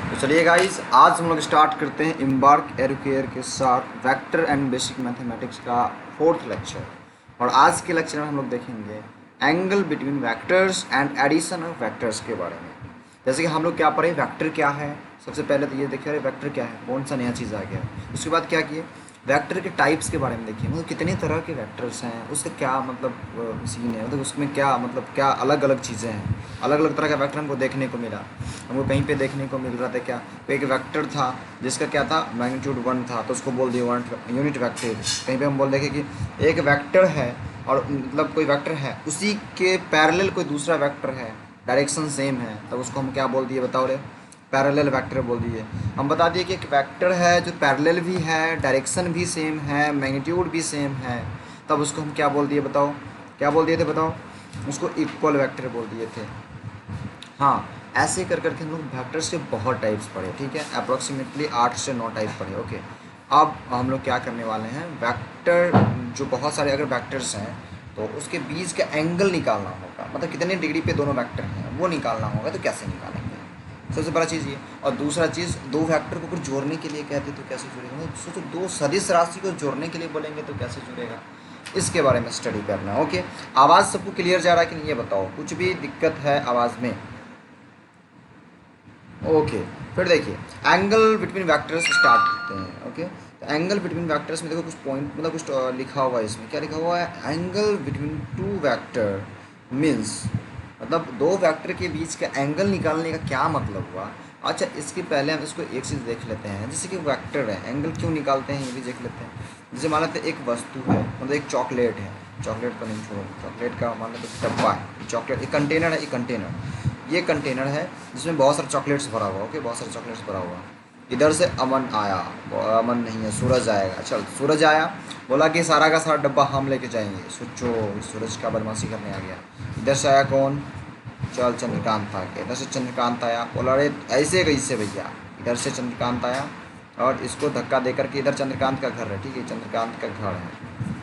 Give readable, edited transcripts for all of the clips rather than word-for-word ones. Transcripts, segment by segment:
तो चलिए गाइस, आज हम लोग स्टार्ट करते हैं एम्बार्क एजुकेयर के साथ वेक्टर एंड बेसिक मैथमेटिक्स का फोर्थ लेक्चर। और आज के लेक्चर में हम लोग देखेंगे angle between vectors and addition of vectors के बारे में। जैसे कि हम लोग क्या पढ़े, वेक्टर क्या है। सबसे पहले तो ये देखिए अरे वेक्टर क्या है, कौन सा नया चीज़ आ गया। उसके बाद क्या किए, वेक्टर के टाइप्स के बारे में देखिए, मतलब कितने तरह के वेक्टर्स हैं, उसका क्या मतलब सीन है, मतलब उसमें क्या मतलब क्या अलग अलग चीज़ें हैं। अलग अलग तरह का वेक्टर हमको देखने को मिला। हमको कहीं पे देखने को मिल रहा था क्या, तो एक वेक्टर था जिसका क्या था, मैग्नीट्यूड 1 था, तो उसको बोल दिया यूनिट वेक्टर। कहीं पे हम बोल देंगे कि एक वेक्टर है और मतलब कोई वेक्टर है, उसी के पैरेलल कोई दूसरा वेक्टर है, डायरेक्शन सेम है, तब उसको हम क्या बोल दिए बताओ रे, पैरेलल वेक्टर बोल दिए। हम बता दिए कि एक वेक्टर है जो पैरेलल भी है, डायरेक्शन भी सेम है, मैग्नीट्यूड भी सेम है, तब उसको हम क्या बोल दिए बताओ, क्या बोल दिए थे बताओ, उसको इक्वल वेक्टर बोल दिए थे। हाँ, ऐसे कर करके हम लोग वेक्टर्स के बहुत टाइप्स पढ़े, ठीक है, अप्रॉक्सीमेटली 8 से 9 टाइप पढ़े। ओके, अब हम लोग क्या करने वाले हैं, वेक्टर जो बहुत सारे अगर वेक्टर्स हैं तो उसके बीच का एंगल निकालना होगा, मतलब कितने डिग्री पे दोनों वेक्टर हैं वो निकालना होगा। तो कैसे निकालेंगे, सबसे बड़ा चीज़ ये। और दूसरा चीज़, दो वेक्टर को कुछ जोड़ने के लिए कहते तो कैसे जुड़ेगा, मतलब सोचो दो सदिश राशि को जोड़ने के लिए बोलेंगे तो कैसे जुड़ेगा, इसके बारे में स्टडी करना है। ओके, आवाज़ सबको क्लियर जा रहा है कि नहीं ये बताओ, कुछ भी दिक्कत है आवाज़ में। ओके, फिर देखिए एंगल बिटवीन वेक्टर्स स्टार्ट करते हैं। ओके, तो एंगल बिटवीन वेक्टर्स में देखो कुछ पॉइंट मतलब कुछ लिखा हुआ है, इसमें क्या लिखा हुआ है, angle between two vector means, मतलब दो वेक्टर के बीच का एंगल निकालने का क्या मतलब हुआ। अच्छा, इसके पहले हम इसको एक चीज़ देख लेते हैं, जैसे कि वेक्टर है, एंगल क्यों निकालते हैं ये भी देख लेते हैं। जैसे मान लेते हैं एक वस्तु है, मतलब एक चॉकलेट है, चॉकलेट को नहीं छोड़ो, चॉकलेट का मान लेते हैं डब्बा है, चॉकलेट एक कंटेनर है, एक कंटेनर, ये कंटेनर है जिसमें बहुत सारे चॉकलेट्स भरा हुआ। ओके, बहुत सारे चॉकलेट्स भरा हुआ। इधर से अमन आया, अमन नहीं है, सूरज आएगा। चल सूरज आया, बोला कि सारा का सारा डब्बा हम लेके जाएंगे। सोचो, सूरज का बदमाशी करने आ गया। इधर से आया कौन, चल चंद्रकांत आ गया। इधर से चंद्रकांत आया, बोला अरे ऐसे कैसे भैया। इधर से चंद्रकांत आया और इसको धक्का दे करके, इधर चंद्रकांत का घर है, ठीक है, चंद्रकांत का घर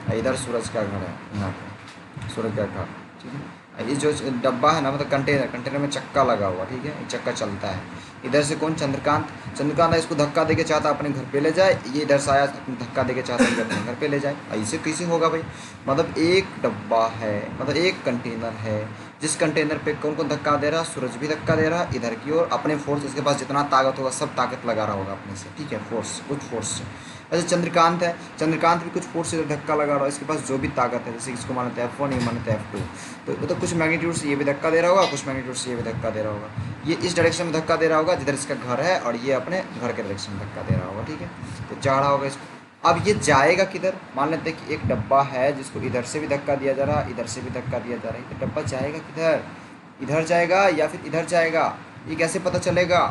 है, इधर सूरज का घर है, यहाँ पे सूरज का घर, ठीक है। ये जो डब्बा है ना, मतलब कंटेनर, कंटेनर में चक्का लगा हुआ, ठीक है, ये चक्का चलता है। इधर से कौन, चंद्रकांत, चंद्रकांत इसको धक्का देके चाहता अपने घर पे ले जाए, ये इधर से आया धक्का देके चाहता है अपने घर पे ले जाए। ऐसे कैसे होगा भाई, मतलब एक डब्बा है, मतलब एक कंटेनर है, जिस कंटेनर पे कौन कौन धक्का दे रहा, सूरज भी धक्का दे रहा इधर की ओर, अपने फोर्स, इसके पास जितना ताकत होगा सब ताकत लगा रहा होगा अपने से, ठीक है, फोर्स, कुछ फोर्स से। ऐसे चंद्रकांत है, चंद्रकांत भी कुछ फोर्स से धक्का लगा रहा है, इसके पास जो भी ताकत है, जैसे इसको मानते हैं F1, ये मानते हैं F2, तो मतलब कुछ मैग्नीट्यूड से ये भी धक्का दे रहा होगा, कुछ मैग्नीट्यूड से ये भी धक्का दे रहा होगा। ये इस डायरेक्शन में धक्का दे रहा होगा जिधर इसका घर है, और ये अपने घर के डायरेक्शन में धक्का दे रहा होगा, ठीक है, तो जा रहा होगा इसको। अब ये जाएगा किधर, मान लेते हैं कि एक डब्बा है जिसको इधर से भी धक्का दिया जा रहा है, इधर से भी धक्का दिया जा रहा है, तो डब्बा जाएगा किधर, इधर जाएगा या फिर इधर जाएगा, ये कैसे पता चलेगा।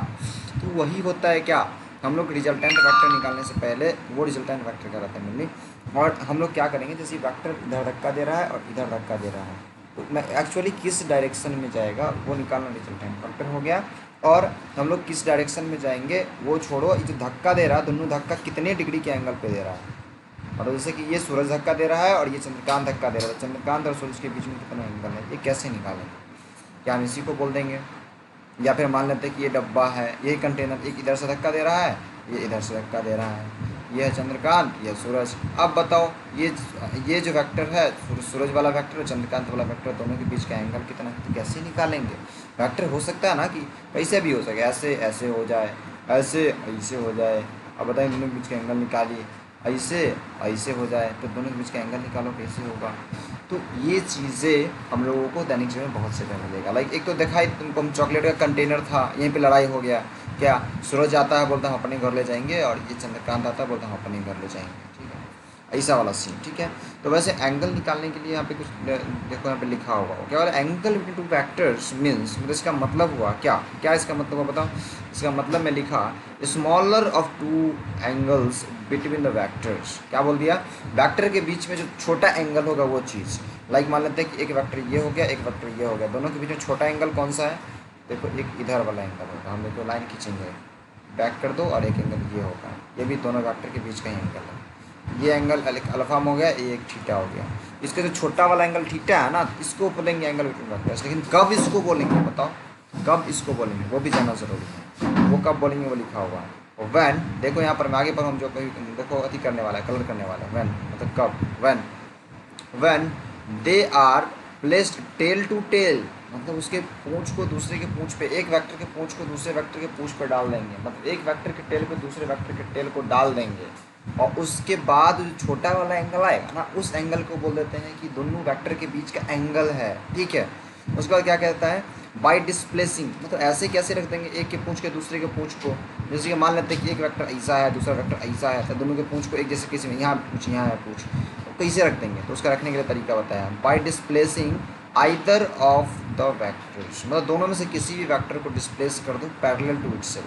तो वही होता है क्या, हम लोग रिजल्टेंट वेक्टर निकालने से पहले वो रिजल्टेंट वेक्टर का रहता है मेनली। और हम लोग क्या करेंगे, जैसे वेक्टर इधर धक्का दे रहा है और इधर धक्का दे रहा है, तो मैं एक्चुअली किस डायरेक्शन में जाएगा वो निकालना रिजल्टेंट वेक्टर हो गया। और हम लोग किस डायरेक्शन में जाएंगे वो छोड़ो, ये जो धक्का दे रहा है, दोनों धक्का कितने डिग्री के एंगल पे दे रहा है, मतलब जैसे कि ये सूरज धक्का दे रहा है और ये चंद्रकांत धक्का दे रहा है, चंद्रकांत और सूरज के बीच में कितना एंगल है, ये कैसे निकालेंगे, क्या हम इसी को बोल देंगे। या फिर मान लेते हैं कि ये डब्बा है, ये कंटेनर, एक इधर से धक्का दे रहा है, ये इधर से धक्का दे रहा है, ये है चंद्रकांत, ये सूरज। अब बताओ ये जो वेक्टर है, सूरज वाला वेक्टर और चंद्रकांत वाला वेक्टर, दोनों के बीच का एंगल कितना है, तो कैसे निकालेंगे। वेक्टर हो सकता है ना कि कैसे भी हो सके, ऐसे ऐसे हो जाए, ऐसे ऐसे हो जाए। अब बताइए दोनों के बीच का एंगल निकालिए, ऐसे ऐसे हो जाए, तो दोनों के बीच का एंगल निकालो कैसे होगा। तो ये चीज़ें हम लोगों को दैनिक जीवन में बहुत से जगह मिलेगा। लाइक एक तो देखा ही तुमको, हम चॉकलेट का कंटेनर था, यहीं पे लड़ाई हो गया, क्या सूरज आता है बोलता हम अपने घर ले जाएंगे, और ये चंद्रकांत आता है बोलता हम अपने घर ले जाएंगे, ठीक है, ऐसा वाला सीन, ठीक है। तो वैसे एंगल निकालने के लिए यहाँ पे कुछ देखो, यहाँ पे लिखा होगा क्या वाला, angle between two vectors means, मतलब इसका मतलब हुआ क्या, क्या इसका मतलब हुआ बताओ। इसका मतलब मैं लिखा smaller of two angles between the vectors, क्या बोल दिया, वेक्टर के बीच में जो छोटा एंगल होगा वो चीज़। लाइक मान लेते हैं कि एक वेक्टर ये हो गया, एक वेक्टर ये हो गया, दोनों के बीच में छोटा एंगल कौन सा है, देखो एक इधर वाला एंगल होगा, हम देखो लाइन खींचेंगे, बैक कर दो, और एक एंगल ये होगा, ये भी दोनों वेक्टर के बीच का ही एंगल है। ये एंगल अल्फा हो गया, ये एक थीटा हो गया। इसका जो छोटा वाला एंगल थीटा है ना, इसको बोलेंगे एंगल बिटवीन वेक्टर्स। लेकिन कब इसको बोलेंगे बताओ, कब इसको बोलेंगे वो भी जानना ज़रूरी है। वो कब बोलेंगे वो लिखा हुआ है। व्हेन देखो यहाँ पर मैं आगे पर हम जो देखो अति करने वाला है, कलर करने वाला है। व्हेन मतलब कब, when they are placed tail to tail, मतलब उसके पूंछ को दूसरे के पूंछ पे, एक वेक्टर के पूंछ को दूसरे वेक्टर के पूंछ पे डाल देंगे, मतलब एक वेक्टर के टेल पे दूसरे वेक्टर के टेल को डाल देंगे, और उसके बाद जो छोटा वाला एंगल आएगा ना, उस एंगल को बोल देते हैं कि दोनों वेक्टर के बीच का एंगल है, ठीक है। उसके बाद क्या कहता है, बाई डिस्प्लेसिंग, मतलब ऐसे कैसे रख देंगे एक के पूंछ के दूसरे के पूंछ को, जैसे कि मान लेते हैं कि एक वेक्टर ऐसा है दूसरा वेक्टर ऐसा है, तो दोनों के पूंछ को एक जैसे किसी में यहाँ पूछ यहाँ है पूछ, तो कैसे रख देंगे, तो उसका रखने के लिए तरीका बताया, by displacing either of the vectors, मतलब दोनों में से किसी भी वेक्टर को डिस्प्लेस कर दो parallel to itself,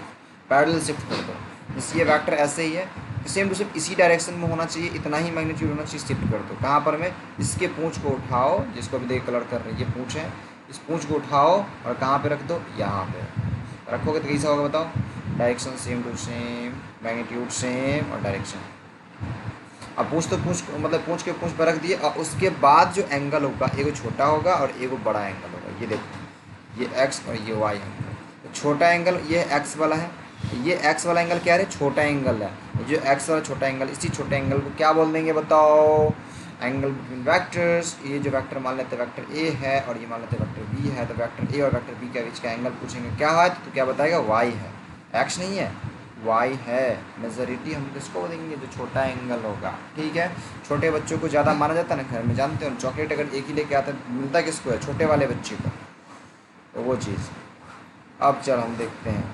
parallel shift कर दो। जैसे ये वेक्टर ऐसे ही है, सेम टू सेम इसी डायरेक्शन में होना चाहिए, इतना ही मैग्नीट्यूड होना चाहिए, शिफ्ट कर दो। कहाँ पर में, इसके पूंछ को उठाओ, जिसको अभी देख कलर कर रहे हैं, ये पूंछ है, इस पूंछ को उठाओ और कहाँ पे रख दो, यहाँ पे रखोगे तो कैसा होगा बताओ, direction same to same, magnitude same और डायरेक्शन। अब पूंछ तो पूंछ मतलब पूंछ के पूंछ पर रख दिए, और उसके बाद जो एंगल होगा एगो छोटा होगा और एगो बड़ा एंगल होगा। ये देखो ये एक्स और ये वाई एंगल, तो छोटा एंगल ये एक्स वाला है, ये एक्स वाला एंगल क्या है, छोटा एंगल है, जो एक्स वाला छोटा एंगल, इसी छोटे एंगल को क्या बोल देंगे बताओ, एंगल बिटवीन वेक्टर्स। ये जो वेक्टर मान लेते हैं वेक्टर ए है और ये मान लेते हैं वेक्टर बी है, तो वेक्टर ए और वेक्टर बी के बीच का एंगल पूछेंगे क्या है, तो क्या बताएगा, वाई है, एक्स नहीं है, वाई है। मेजोरिटी हम किसको बोलेंगे, जो छोटा एंगल होगा, ठीक है। छोटे बच्चों को ज़्यादा माना जाता है ना घर में, जानते हो चॉकलेट अगर एक ही लेके आता है मिलता किसको है, छोटे वाले बच्चे को, तो वो चीज़। अब चल हम देखते हैं,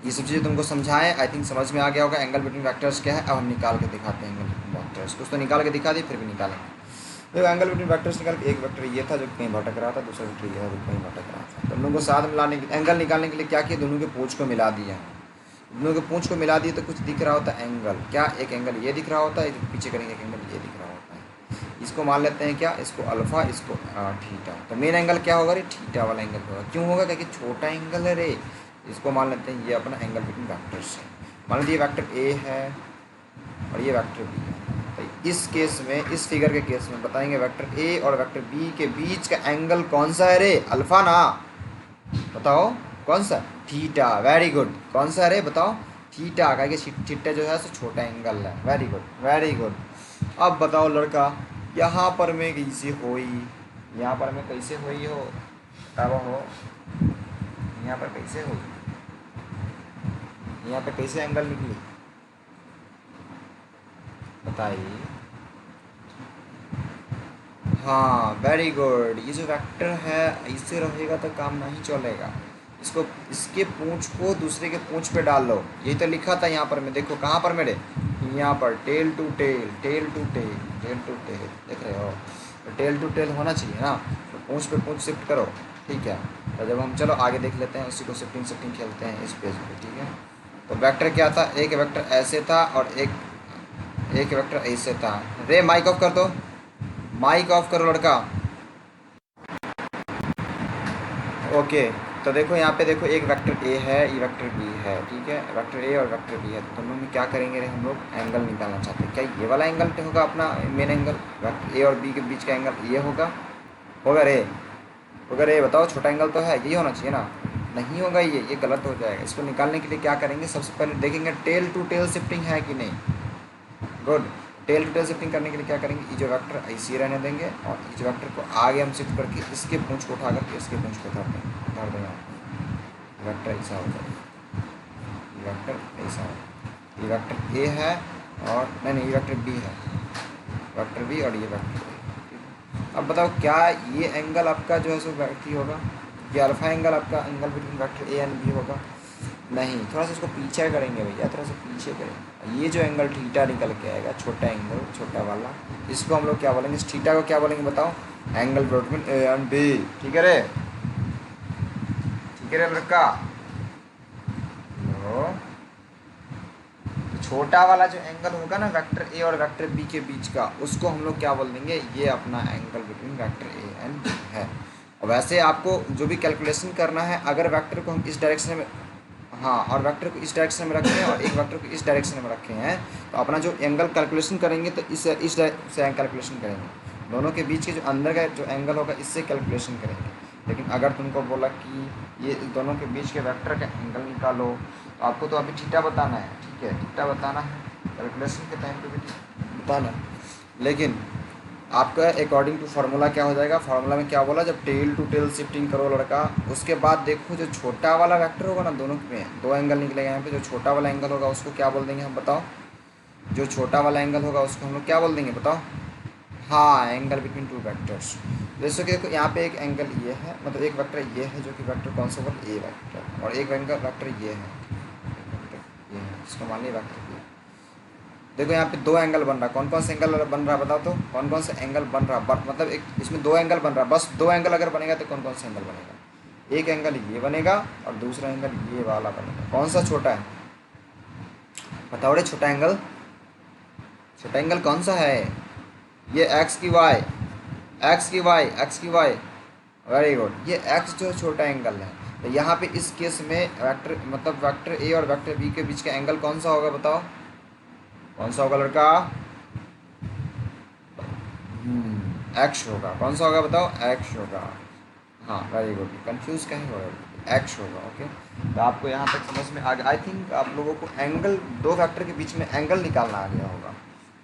ये सब चीज़ें तुमको समझाएं, आई थिंक समझ में आ गया होगा एंगल बिटवीन वेक्टर्स क्या है। अब हम निकाल के दिखाते हैं एंगल बिटवीन वेक्टर्स, कुछ तो निकाल के दिखा दी, फिर भी निकालेंगे। देखो एंगल बिटवीन वेक्टर्स निकाल के, एक वेक्टर ये था जो कहीं भटक रहा था, दूसरा वेक्टर ये था जो कहीं भटक रहा था, तो हम लोगों को साथ मिलाने के एंगल निकालने के लिए क्या किया, दोनों के पूंछ को मिला दिया, दोनों के पूंछ को मिला दिए तो कुछ दिख रहा होता है एंगल, क्या एक एंगल ये दिख रहा होता है, पीछे करेंगे एक एंगल ये दिख रहा होता है, इसको मान लेते हैं क्या, इसको अल्फा, इसको थीटा, तो मेन एंगल क्या होगा रे, थीटा वाला एंगल होगा। क्यों होगा, क्योंकि छोटा एंगल है रे, इसको मान लेते हैं ये अपना एंगल बिटवीन वेक्टर्स है। मान लीजिए वेक्टर ए है और ये वेक्टर बी है, तो इस केस में, इस फिगर के केस में बताएंगे वेक्टर ए और वेक्टर बी के बीच का एंगल कौन सा है रे, अल्फा ना, बताओ कौन सा, थीटा, वेरी गुड, कौन सा है रे बताओ, थीटा, का थीटा जो है सो छोटा एंगल है, वेरी गुड वेरी गुड। अब बताओ लड़का, यहाँ पर मैं कैसे होई, यहाँ पर मैं कैसे हुई हो, तब हो यहाँ पर कैसे हुई, यहाँ पे कैसे एंगल निकली बताइए। हाँ वेरी गुड, ये जो वेक्टर है ऐसे रहेगा तो काम नहीं चलेगा, इसको, इसके पूंछ को दूसरे के पूंछ पे डाल लो, यही तो लिखा था यहाँ पर मैं, देखो कहाँ पर मेरे, यहाँ पर tail to tail, tail to tail, tail to tail, देख रहे हो, तो टेल टू टेल होना चाहिए ना, तो पूंछ पे पूंछ शिफ्ट करो, ठीक है। तो जब हम चलो आगे देख लेते हैं, उसी को शिफ्टिंग शिफ्टिंग खेलते हैं इस पेज पे, ठीक है। तो वेक्टर क्या था, एक वेक्टर ऐसे था और एक वेक्टर ऐसे था। रे माइक ऑफ कर दो, माइक ऑफ करो लड़का। ओके, तो देखो यहाँ पे देखो, एक वेक्टर ए है, ये वेक्टर बी है, ठीक है, वेक्टर ए और वेक्टर बी है, तो दोनों में क्या करेंगे रे, हम लोग एंगल निकालना चाहते हैं, क्या ये वाला एंगल होगा अपना मेन एंगल, वेक्टर ए और बी के बीच का एंगल ये होगा, होगा रे, होगा रे, बताओ, छोटा एंगल तो है, यही होना चाहिए ना, नहीं होगा, ये गलत हो जाएगा। इसको निकालने के लिए क्या करेंगे, सबसे पहले देखेंगे टेल टू टेल शिफ्टिंग है कि नहीं, good. Tail to tail shifting करने के लिए क्या करेंगे, ये जो वेक्टर ऐसे रहने देंगे और इस वेक्टर को आगे हम शिफ्ट करके इसके पूंछ को उठा करके इसके पूंछ को उतार दें यहाँ, वेक्टर ऐसा हो जाएगा, ये वेक्टर ऐसा हो, ये वेक्टर ए है और नहीं ये वेक्टर बी है, वेक्टर बी और ये वेक्टर ए। अब बताओ क्या ये एंगल आपका जो है सो व्यक्ति होगा, ये अल्फा एंगल आपका angle between vector A and B होगा, नहीं, थोड़ा सा इसको पीछे करेंगे भैया, थोड़ा सा पीछे करेंगे, ये जो एंगल थीटा निकल के आएगा, छोटा एंगल, छोटा वाला, इसको हम लोग क्या बोलेंगे, इस थीटा को क्या बोलेंगे बताओ, angle between A and B, ठीक है रे, ठीक है रे लड़का। तो छोटा वाला जो एंगल होगा ना वेक्टर ए और वेक्टर बी के बीच का, उसको हम लोग क्या बोल देंगे, ये अपना angle between vector A and B है। और वैसे आपको जो भी कैलकुलेशन करना है, अगर वेक्टर को हम इस डायरेक्शन में, हाँ, और वेक्टर को इस डायरेक्शन में रखे हैं और एक वेक्टर को इस डायरेक्शन में रखे हैं, तो अपना जो एंगल कैलकुलेशन करेंगे तो इस से कैलकुलेशन करेंगे, दोनों के बीच के जो अंदर का जो एंगल होगा इससे कैलकुलेशन करेंगे। लेकिन अगर तुमको बोला कि ये दोनों के बीच के वेक्टर का एंगल निकालो, तो आपको तो अभी थीटा बताना है, ठीक है, थीटा बताना है, कैलकुलेशन के टाइम पे भी बताना है। लेकिन आपका अकॉर्डिंग टू फार्मूला क्या हो जाएगा, फार्मूला में क्या बोला, जब टेल टू टेल शिफ्टिंग करो लड़का, उसके बाद देखो जो छोटा वाला वेक्टर होगा ना, दोनों में दो एंगल निकलेगा यहाँ पे, जो छोटा वाला एंगल होगा उसको क्या बोल देंगे हम, बताओ, जो छोटा वाला एंगल होगा उसको हम लोग क्या बोल देंगे, बताओ। हाँ, एंगल बिटवीन टू वेक्टर्स। जैसे कि देखो यहाँ पे एक एंगल ये है, मतलब एक वेक्टर ये है, जो कि वेक्टर कौन सा होगा, ए वेक्टर, और एक एंगल वेक्टर ये है, वेक्टर ये है, इसको मान लिया वेक्टर ये। देखो यहाँ पे दो एंगल बन रहा, कौन कौन सा एंगल बन रहा बताओ तो, कौन कौन सा एंगल बन रहा, मतलब एक इसमें दो एंगल बन रहा, बस दो एंगल अगर बनेगा तो कौन कौन सा एंगल बनेगा, एक एंगल ये बनेगा और दूसरा एंगल ये वाला बनेगा। कौन सा छोटा है बताओ रे, छोटा एंगल, छोटा एंगल कौन सा है, ये एक्स की वाई, एक्स की वाई, एक्स की वाई, वेरी गुड, ये एक्स जो छोटा एंगल है। तो यहाँ पे इस केस में वेक्टर, मतलब वेक्टर ए और वेक्टर बी के बीच का एंगल कौन सा होगा बताओ, कौन सा होगा लड़का, एक्स होगा, कौन सा होगा बताओ, एक्स होगा। हाँ वेरी गुड, कंफ्यूज कहीं हो रहा है, एक्स होगा, ओके। तो आपको यहाँ तक समझ में आ गया, आई थिंक आप लोगों को एंगल, दो वेक्टर के बीच में एंगल निकालना आ गया होगा।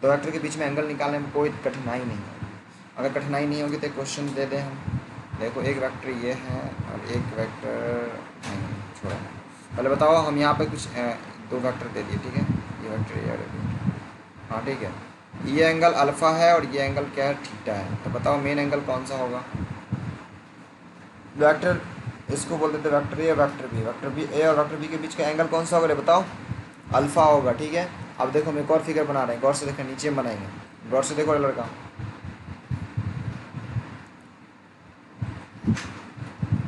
दो वेक्टर के बीच में एंगल निकालने में कोई कठिनाई नहीं होगी। अगर कठिनाई नहीं होगी तो क्वेश्चन दे दें हम, देखो एक वेक्टर ये है और एक वेक्टर नहीं, छोड़ा, पहले बताओ हम यहाँ पे कुछ दो वेक्टर दे दिए, ठीक है, ये वेक्टर ये और ये वेक्टर, हाँ ठीक है, ये एंगल अल्फ़ा है और ये एंगल क्या है, थीटा है। तो बताओ मेन एंगल कौन सा होगा, वेक्टर, इसको बोल देते वेक्टर ए और वेक्टर बी ए और वेक्टर बी के बीच का एंगल कौन सा होगा बताओ, अल्फ़ा होगा, ठीक है। अब देखो हम एक और फिगर बना रहे हैं, गौर से देखें, नीचे बनाएंगे, गौर से देखो लड़का,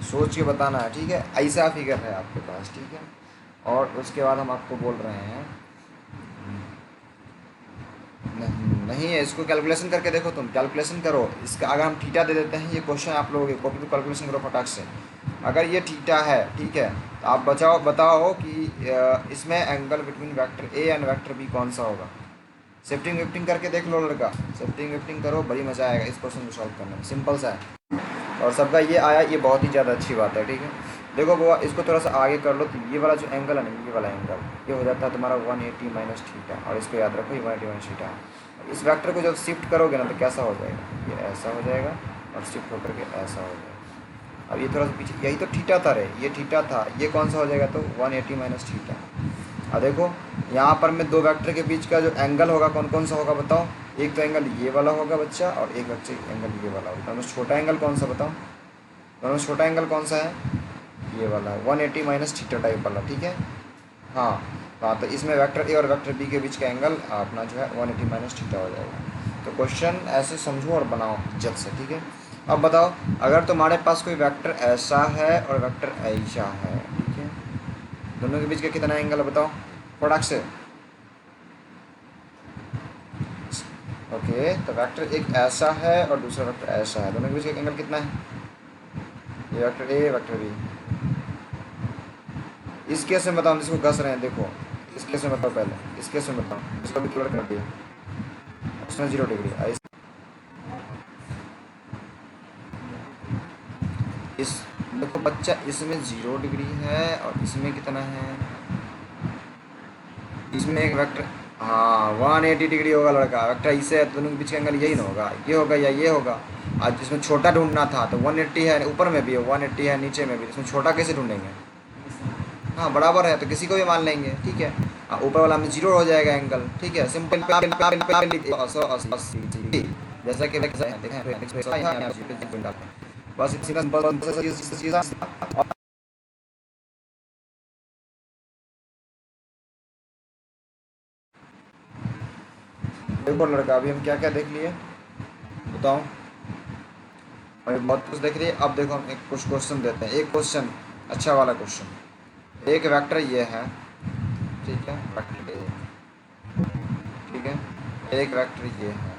सोच के बताना है, ठीक है, ऐसा फिगर है आपके पास, ठीक है। और उसके बाद हम आपको बोल रहे हैं, नहीं नहीं है, इसको कैलकुलेशन करके देखो, तुम कैलकुलेशन करो इसका, अगर हम थीटा दे देते हैं, ये क्वेश्चन आप लोगों के कॉपी पे कैलकुलेशन करो फटाक से, अगर ये थीटा है, ठीक है, तो आप बताओ कि इसमें angle between vector A and vector B कौन सा होगा। शिफ्टिंग विफ्टिंग करके देख लो लड़का, शिफ्टिंग विफ्टिंग करो, बड़ी मज़ा आएगा इस क्वेश्चन को सॉल्व करने में, सिंपल सा है। और सबका ये आया, ये बहुत ही ज़्यादा अच्छी बात है, ठीक है। देखो बाबा, इसको थोड़ा सा आगे कर लो, तो ये वाला जो एंगल है ना, ये वाला एंगल, ये हो जाता है तुम्हारा 180 माइनस थीटा, और इसको याद रखो, ये 180 माइनस थीटा। इस वेक्टर को जब शिफ्ट करोगे ना, तो कैसा हो जाएगा, ये ऐसा हो जाएगा और शिफ्ट होकर के ऐसा हो जाएगा। अब ये थोड़ा सा पीछे, यही तो थीटा था रे, ये थीटा था, ये कौन सा हो जाएगा, तो 180 माइनस थीटा। अब देखो यहाँ पर में दो वेक्टर के बीच का जो एंगल होगा कौन कौन सा होगा बताओ, एक तो एंगल ये वाला होगा बच्चा, और एक बच्चे एंगल ये वाला होगा। दोनों छोटा एंगल कौन सा बताओ, दोनों छोटा एंगल कौन सा है, ये वाला 180 माइनस थीटा टाइप वाला, ठीक है। हाँ हाँ, तो इसमें वेक्टर ए और वेक्टर बी के बीच का एंगल अपना जो है 180 माइनस थीटा हो जाएगा। तो क्वेश्चन ऐसे समझो और बनाओ जब से, ठीक है। अब बताओ, अगर तुम्हारे पास कोई वेक्टर ऐसा है और वेक्टर ऐसा है, ठीक है, दोनों के बीच का कितना एंगल है बताओ फटाक से। ओके, तो वेक्टर एक ऐसा है और दूसरा वेक्टर ऐसा है, दोनों के बीच का एंगल कितना है, ये वेक्टर ए वेक्टर बी। इस केस में बताओ, जिसको घस रहे हैं, देखो इस केस में बताओ, पहले इस केस में बताओ, इसको भी क्लियर कर दिया, उसमें 0 डिग्री, इस देखो बच्चा, इसमें 0 डिग्री है और इसमें कितना है, इसमें एक वेक्टर, हाँ 180 डिग्री होगा लड़का, वेक्टर इसे है, तो दोनों के बीच का एंगल यही ना होगा, ये होगा या ये होगा। आज जिसमें छोटा ढूंढना था तो 180 है, ऊपर में भी है 180 है, नीचे में भी, इसमें छोटा कैसे ढूंढेंगे, हाँ बराबर है तो किसी को भी मान लेंगे, ठीक है। ऊपर वाला में 0 हो जाएगा एंगल, ठीक है, सिंपल, जैसा कि बस सीधा, देखो लड़का, अभी हम क्या क्या देख लिए बताओ, अभी बहुत कुछ देख लिए। अब देखो हम एक कुछ क्वेश्चन देते हैं, एक क्वेश्चन अच्छा वाला क्वेश्चन, एक वेक्टर ये है, ठीक है, वेक्टर ए, ठीक है, एक वेक्टर ये है,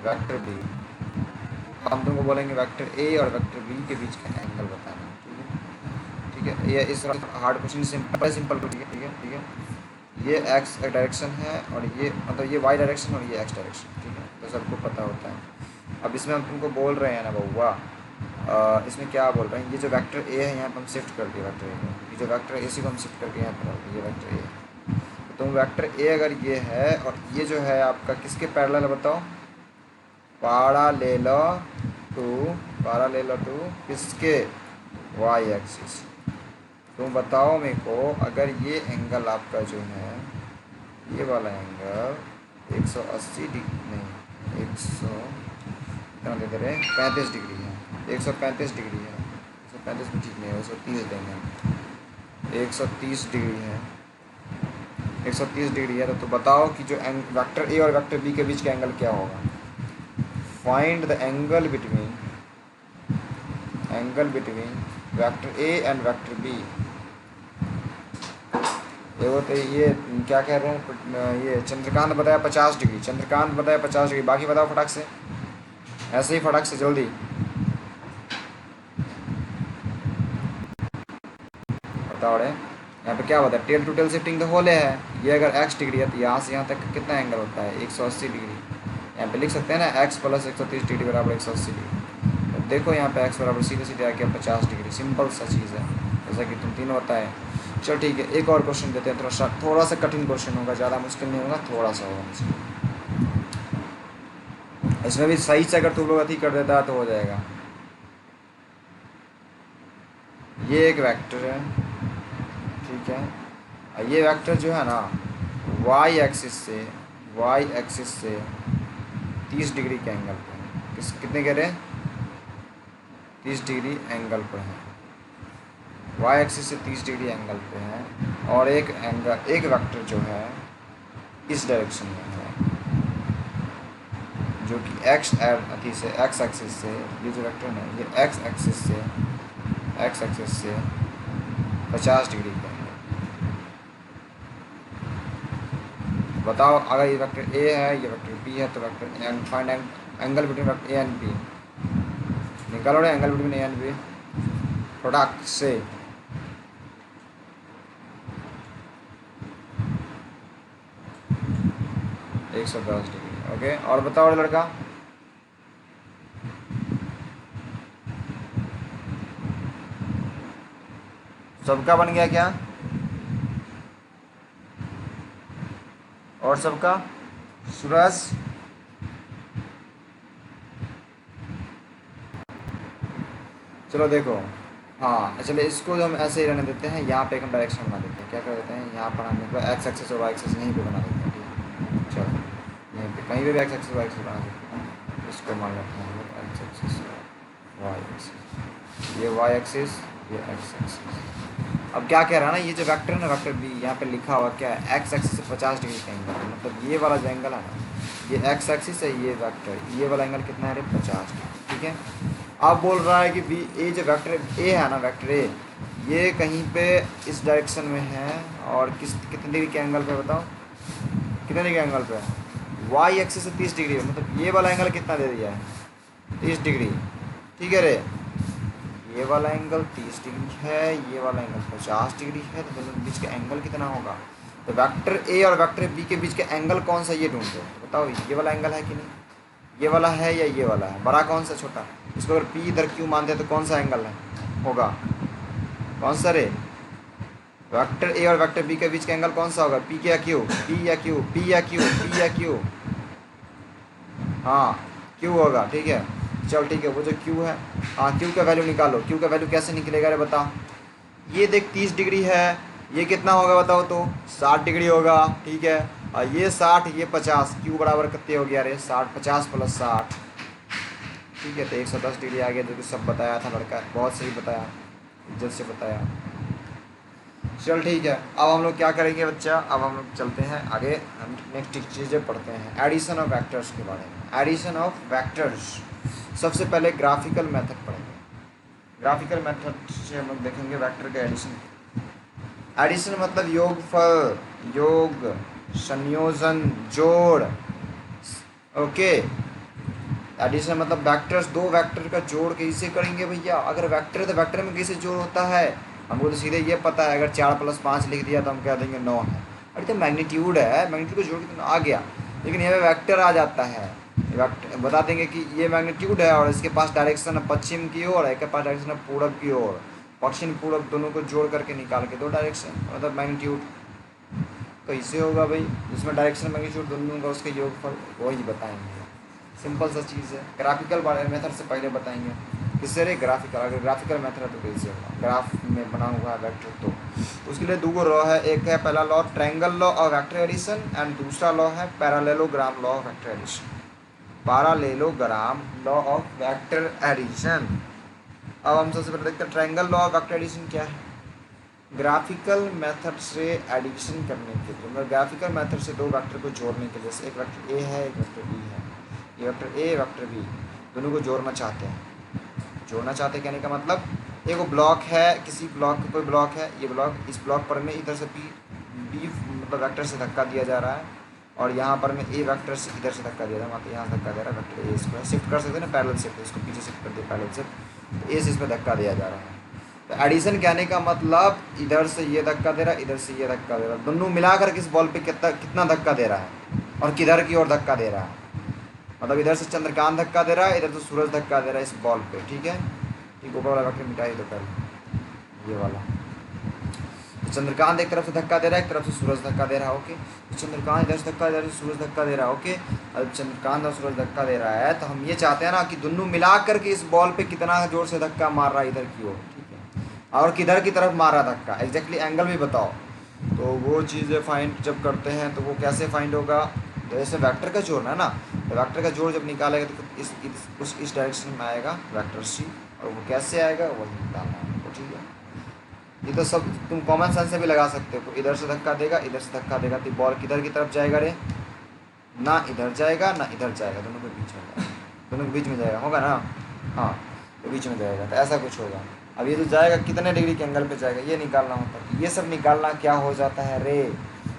वेक्टर बी, हम तुमको बोलेंगे वेक्टर ए और वेक्टर बी के बीच का एंगल बताना, ठीक है, ठीक है। ये इस हार्ड क्वेश्चन सिंपल सिंपल, ठीक है, ठीक है, ठीक है। ये एक्स डायरेक्शन है और ये मतलब ये वाई डायरेक्शन और ये एक्स डायरेक्शन, ठीक है, तो सबको पता होता है। अब इसमें हम तुमको बोल रहे हैं ना बउआ, इसमें क्या बोल रहे हैं, ये जो वेक्टर ए है यहाँ पर हम शिफ्ट कर दिया वेक्टर ए को, ये जो वेक्टर ए सी को हम शिफ्ट करके यहाँ पर डाल दिए, ये वेक्टर ए। तो वेक्टर ए अगर ये है और ये जो है आपका किसके पैरेलल है बताओ, पैरेलल टू, पैरेलल टू किसके, वाई एक्सिस। तुम बताओ मेरे को, अगर ये एंगल आपका जो है, ये वाला एंगल 180 डिग्री नहीं, 100 कितना दे रहे, 35 डिग्री है, 135 डिग्री है, 135 में ठीक नहीं है, 130 देंगे, 130 डिग्री है, 130 डिग्री है। तो बताओ कि जो वेक्टर ए और वेक्टर बी के बीच का एंगल क्या होगा। Find the angle between vector A and vector B. देखो तो ये क्या कह रहे हैं, ये चंद्रकांत बताया 50 डिग्री, चंद्रकांत बताया 50 डिग्री, बाकी बताओ फटाक से, ऐसे ही फटाक से जल्दी बताओ रे। यहाँ पे क्या होता है, टेल टू टेल शिफ्टिंग तो होले है, ये अगर x डिग्री है तो यहाँ से यहाँ तक कितना एंगल होता है, 180 डिग्री। यहाँ पे लिख सकते हैं ना, x प्लस 130 डिग्री बराबर 180 डिग्री। तो देखो यहाँ पे x बराबर सीधे सीधे आ गया 50 डिग्री, सिंपल सा चीज़ है, जैसा कि तुम तीनों होता है। चलो ठीक है, एक और क्वेश्चन देते हैं, थोड़ा सा कठिन क्वेश्चन होगा, ज़्यादा मुश्किल नहीं होगा, थोड़ा सा होगा मुश्किल। इसमें भी सही से अगर तुम लोग अति कर देता है तो हो जाएगा। ये एक वेक्टर है, ठीक है, और ये वेक्टर जो है ना वाई एक्सिस से 30 डिग्री के एंगल पर है। कितने कह रहे हैं, 30 डिग्री एंगल पर है, वाई एक्सिस से 30 डिग्री एंगल पे है, और एक वेक्टर जो है इस डायरेक्शन में है, जो कि एक्स एक्सिस से, ये जो वेक्टर है ये एक्स एक्सिस से 50 डिग्री पे है। बताओ अगर ये वेक्टर ए है, ये वेक्टर बी है, तो vector find angle between vector A and B. निकालो रे angle between A and B product से। एक 110 डिग्री, ओके। और बताओ रे लड़का, सबका बन गया क्या, और सबका सूरज, चलो देखो, हाँ चलो इसको जो हम ऐसे ही रहने देते हैं, यहाँ पे एक हम डायरेक्शन बना देते हैं, क्या कर देते हैं, यहाँ पर हम एक्स एक्सिस और वाई एक्सिस यहीं पे बना देते हैं, ठीक है। चलो यहीं पे कहीं पे भी एक्स एक्सिस वाई एक्सिस बना सकते हैं, इसको मान लेते हैं हम लोग एक्स एक्सिस वाई एक्सिस, ये वाई एक्सिस, ये एक्स एक्सिस। अब क्या कह रहा है ना, ये जो वेक्टर है ना, वेक्टर बी, यहाँ पे लिखा हुआ क्या है, एक्स एक्सिस से 50 डिग्री का एंगल है, मतलब ये वाला जो एंगल है ना, ये एक्स एक्सिस है, ये वेक्टर, ये वाला एंगल कितना है, 50 डिग्री, ठीक है। अब बोल रहा है कि बी ए जो वेक्टर ए है ना, वेक्टर ए ये कहीं पे इस डायरेक्शन में है, और कितने डिग्री के एंगल पे बताओ, कितने डिग्री के एंगल पे, वाई एक्सिस से 30 डिग्री है, मतलब ये वाला एंगल कितना दे दिया है, 30 डिग्री, ठीक है रे। ये वाला एंगल 30 डिग्री है, ये वाला एंगल 50 डिग्री है, तो दोनों के बीच का एंगल कितना होगा। तो वेक्टर ए और वेक्टर बी के बीच का एंगल कौन सा, ये ढूंढो, तो बताओ ये वाला एंगल है कि नहीं, ये वाला है या ये वाला है, बड़ा कौन सा छोटा। इसको अगर पी इधर क्यू मानते हैं तो कौन सा एंगल है होगा, कौन सा रे, वेक्टर ए और वेक्टर बी के बीच का एंगल कौन सा होगा, पी या क्यू, पी या क्यू, पी या क्यू, पी या क्यू, हाँ क्यू होगा, ठीक है। चल ठीक है, वो जो क्यू है, हाँ क्यू का वैल्यू निकालो, क्यू का वैल्यू कैसे निकलेगा रे बताओ। ये देख 30 डिग्री है, ये कितना होगा बताओ तो 60 डिग्री होगा, ठीक है। और ये 60, ये 50, क्यू बराबर कितने हो गया रे 60, 50 प्लस 60, ठीक है। तो 110 डिग्री आ गया, जो कि सब बताया था लड़का, बहुत सही बताया, इज्जत से बताया। चल ठीक है, अब हम लोग क्या करेंगे बच्चा, अब हम लोग चलते हैं आगे, हम नेक्स्ट चीज़ें पढ़ते हैं, एडिशन ऑफ वेक्टर्स के बारे में। एडिशन ऑफ वेक्टर्स, सबसे पहले ग्राफिकल मेथड पढ़ेंगे। ग्राफिकल मेथड से हम लोग देखेंगे वेक्टर का एडिशन। एडिशन मतलब योगफल, योग, संयोजन, जोड़, ओके। एडिशन मतलब वेक्टर्स, दो वेक्टर का जोड़ कैसे करेंगे भैया, अगर वेक्टर है तो वेक्टर में कैसे जोड़ होता है, हमको तो सीधे ये पता है, अगर 4 + 5 लिख दिया तो हम कह देंगे 9 है, अरे तो मैग्नीट्यूड है, मैग्नीट्यूड को जोड़ के तो आ गया, लेकिन यहाँ पे वेक्टर आ जाता है, बता देंगे कि ये मैग्नीट्यूड है और इसके पास डायरेक्शन है पश्चिम की ओर, एक के पास डायरेक्शन है पूरब की ओर। पश्चिम पूरब दोनों को जोड़ करके निकाल के दो डायरेक्शन मतलब मैग्नीट्यूड कैसे होगा भाई, जिसमें डायरेक्शन मैग्नीट्यूड दोनों का उसके योगफल वही बताएंगे। सिंपल सा चीज़ है। ग्राफिकल मेथड से पहले बताएंगे किससे रे, ग्राफिकल। अगर ग्राफिकल मेथड है तो कैसे होगा, ग्राफ में बना हुआ है वेक्टर तो उसके लिए दो लॉ है। एक है पहला law triangle law of vector addition and दूसरा लॉ है parallelogram law of vector addition. Parallelogram law of vector addition. अब हम सबसे पहले देखते हैं triangle law of vector addition क्या है। ग्राफिकल मेथड से एडिशन करने के लिए मतलब ग्राफिकल मेथड से दो वेक्टर को जोड़ने के लिए, जैसे एक वेक्टर ए है एक वेक्टर बी है, ये वेक्टर ए वेक्टर बी दोनों को जोड़ना चाहते हैं। जोड़ना चाहते हैं कहने का मतलब एक ब्लॉक है, किसी ब्लॉक कोई ब्लॉक है, ये ब्लॉक इस ब्लॉक पर में इधर से बी मतलब वेक्टर से धक्का दिया जा रहा है और यहाँ पर में ए वेक्टर से इधर से धक्का दिया जा रहा है, मतलब यहाँ धक्का दे रहा है वेक्टर ए, इसको शिफ्ट कर सकते हैं ना पैरेलल शिफ्ट, इसको पीछे शिफ्ट कर दिया पैरेलल शिफ्ट, ए से इस पर धक्का दिया जा रहा है। तो एडिशन कहने का मतलब इधर से ये धक्का दे रहा है इधर से ये धक्का दे रहा है, दोनों मिलाकर किस बॉल पे कितना कितना धक्का दे रहा है और किधर की ओर धक्का दे रहा है। मतलब इधर से चंद्रकांत धक्का दे रहा है, इधर से सूरज धक्का दे रहा है इस बॉल पे, ठीक है। ठीक ऊपर वाला वेक्टर मिटाई दो पहले, ये वाला तो चंद्रकांत एक तरफ से धक्का दे रहा है एक तरफ से सूरज धक्का दे रहा है, ओके। तो चंद्रकांत इधर से धक्का दे रहा है सूरज धक्का दे रहा है, ओके। अब चंद्रकांत और सूरज धक्का दे रहा है तो हम ये चाहते हैं ना कि दोनों मिला करके इस बॉल पे कितना जोर से धक्का मार रहा है इधर की ओर, ठीक है, और किधर की तरफ मार रहा धक्का, एग्जैक्टली एंगल भी बताओ। तो वो चीज़ें फाइंड जब करते हैं तो वो कैसे फाइंड होगा, तो ऐसे वेक्टर का जोड़ है ना, तो वेक्टर का जोड़ जब निकालेगा तो इस डायरेक्शन में आएगा वेक्टर सी, और वो कैसे आएगा वो निकालना है, ठीक है। ये तो सब तुम कॉमन सेंस से भी लगा सकते हो, इधर से धक्का देगा इधर से धक्का देगा तो बॉल किधर की तरफ जाएगा रे, ना इधर जाएगा ना इधर जाएगा, दोनों के बीच में जाएगा, दोनों के बीच में जाएगा, होगा ना, हाँ तो बीच में जाएगा, तो ऐसा कुछ होगा। अब ये तो जाएगा कितने डिग्री के एंगल पे जाएगा ये निकालना होता है, ये सब निकालना क्या हो जाता है रे,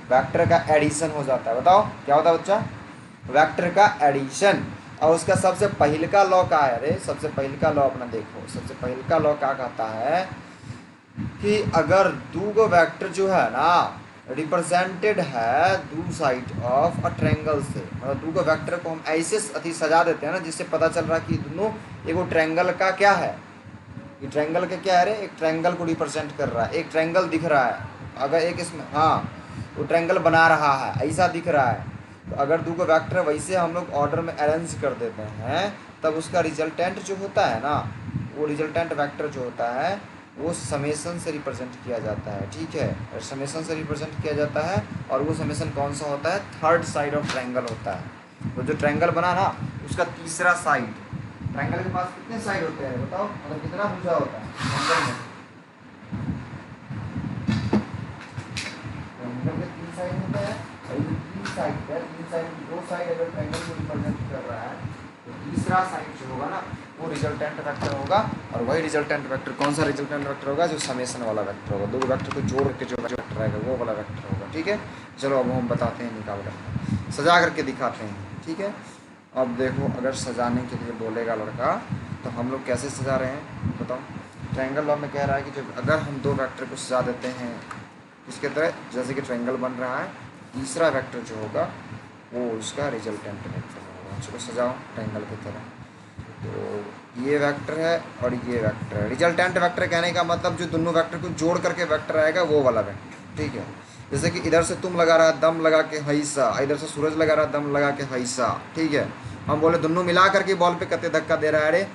वेक्टर का एडिशन हो जाता है। बताओ क्या होता है बच्चा, वेक्टर का एडिशन। और उसका सबसे पहले का लॉ क्या है रे, सबसे पहले का लॉ अपना देखो, सबसे पहले का लॉ क्या कहता है कि अगर दो गो वेक्टर जो है ना रिप्रेजेंटेड है दो साइड ऑफ अ ट्रायंगल से, मतलब दो गो वेक्टर को हम ऐसे अति सजा देते हैं ना जिससे पता चल रहा है कि दोनों एक ट्रायंगल का क्या है, ये ट्रायंगल का क्या है रे, एक ट्रायंगल को रिप्रेजेंट कर रहा है, एक ट्रायंगल दिख रहा है, अगर एक इसमें हाँ वो ट्रायंगल बना रहा है ऐसा दिख रहा है, तो अगर दो गो वेक्टर वैसे हम लोग ऑर्डर में अरेंज कर देते हैं तब उसका रिजल्टेंट जो होता है ना, वो रिजल्टेंट वेक्टर जो होता है वो समेसन से रिप्रेजेंट किया जाता है, ठीक है, समेसन से रिप्रेजेंट किया जाता है। और वो समेसन कौन सा होता है, थर्ड साइड ऑफ ट्रायंगल होता है। तो जो ट्रायंगल बना ना उसका तीसरा साइड, ट्रायंगल के पास कितने साइड होते हैं बताओ, मतलब कितना भुजा होता है ट्रायंगल में, ट्रायंगल के तीन साइड होते हैं और ये तीन साइड है, तीन साइड दो साइड अगर ट्रायंगल को रिप्रेजेंट कर रहा है तो तीसरा साइड जो होगा ना वो रिजल्टेंट वेक्टर होगा। और वही रिजल्टेंट वेक्टर कौन सा रिजल्टेंट वेक्टर होगा, जो समेसन वाला वेक्टर होगा, दो वेक्टर को जोड़ के जो वेक्टर आएगा वो वाला वेक्टर होगा, ठीक है। चलो अब हम बताते हैं, निकाल करके सजा करके दिखाते हैं, ठीक है। अब देखो अगर सजाने के लिए बोलेगा लड़का तो हम लोग कैसे सजा रहे हैं बताओ। ट्रायंगल लॉ में कह रहा है कि जब अगर हम दो वेक्टर को सजा देते हैं इसके तरह, जैसे कि ट्रायंगल बन रहा है, तीसरा वेक्टर जो होगा वो उसका रिजल्टेंट वेक्टर होगा। चलो सजाओ ट्रायंगल की तरह, तो ये वेक्टर है और ये वेक्टर है। रिजल्टेंट वेक्टर कहने का मतलब जो दोनों वेक्टर को जोड़ करके वेक्टर आएगा वो वाला वेक्टर, ठीक है। जैसे कि इधर से तुम लगा रहा है दम लगा के हैसा, इधर से सूरज लगा रहा है दम लगा के हैसा, ठीक है। हम बोले दोनों मिला करके बॉल पे कितने धक्का दे रहा है, अरे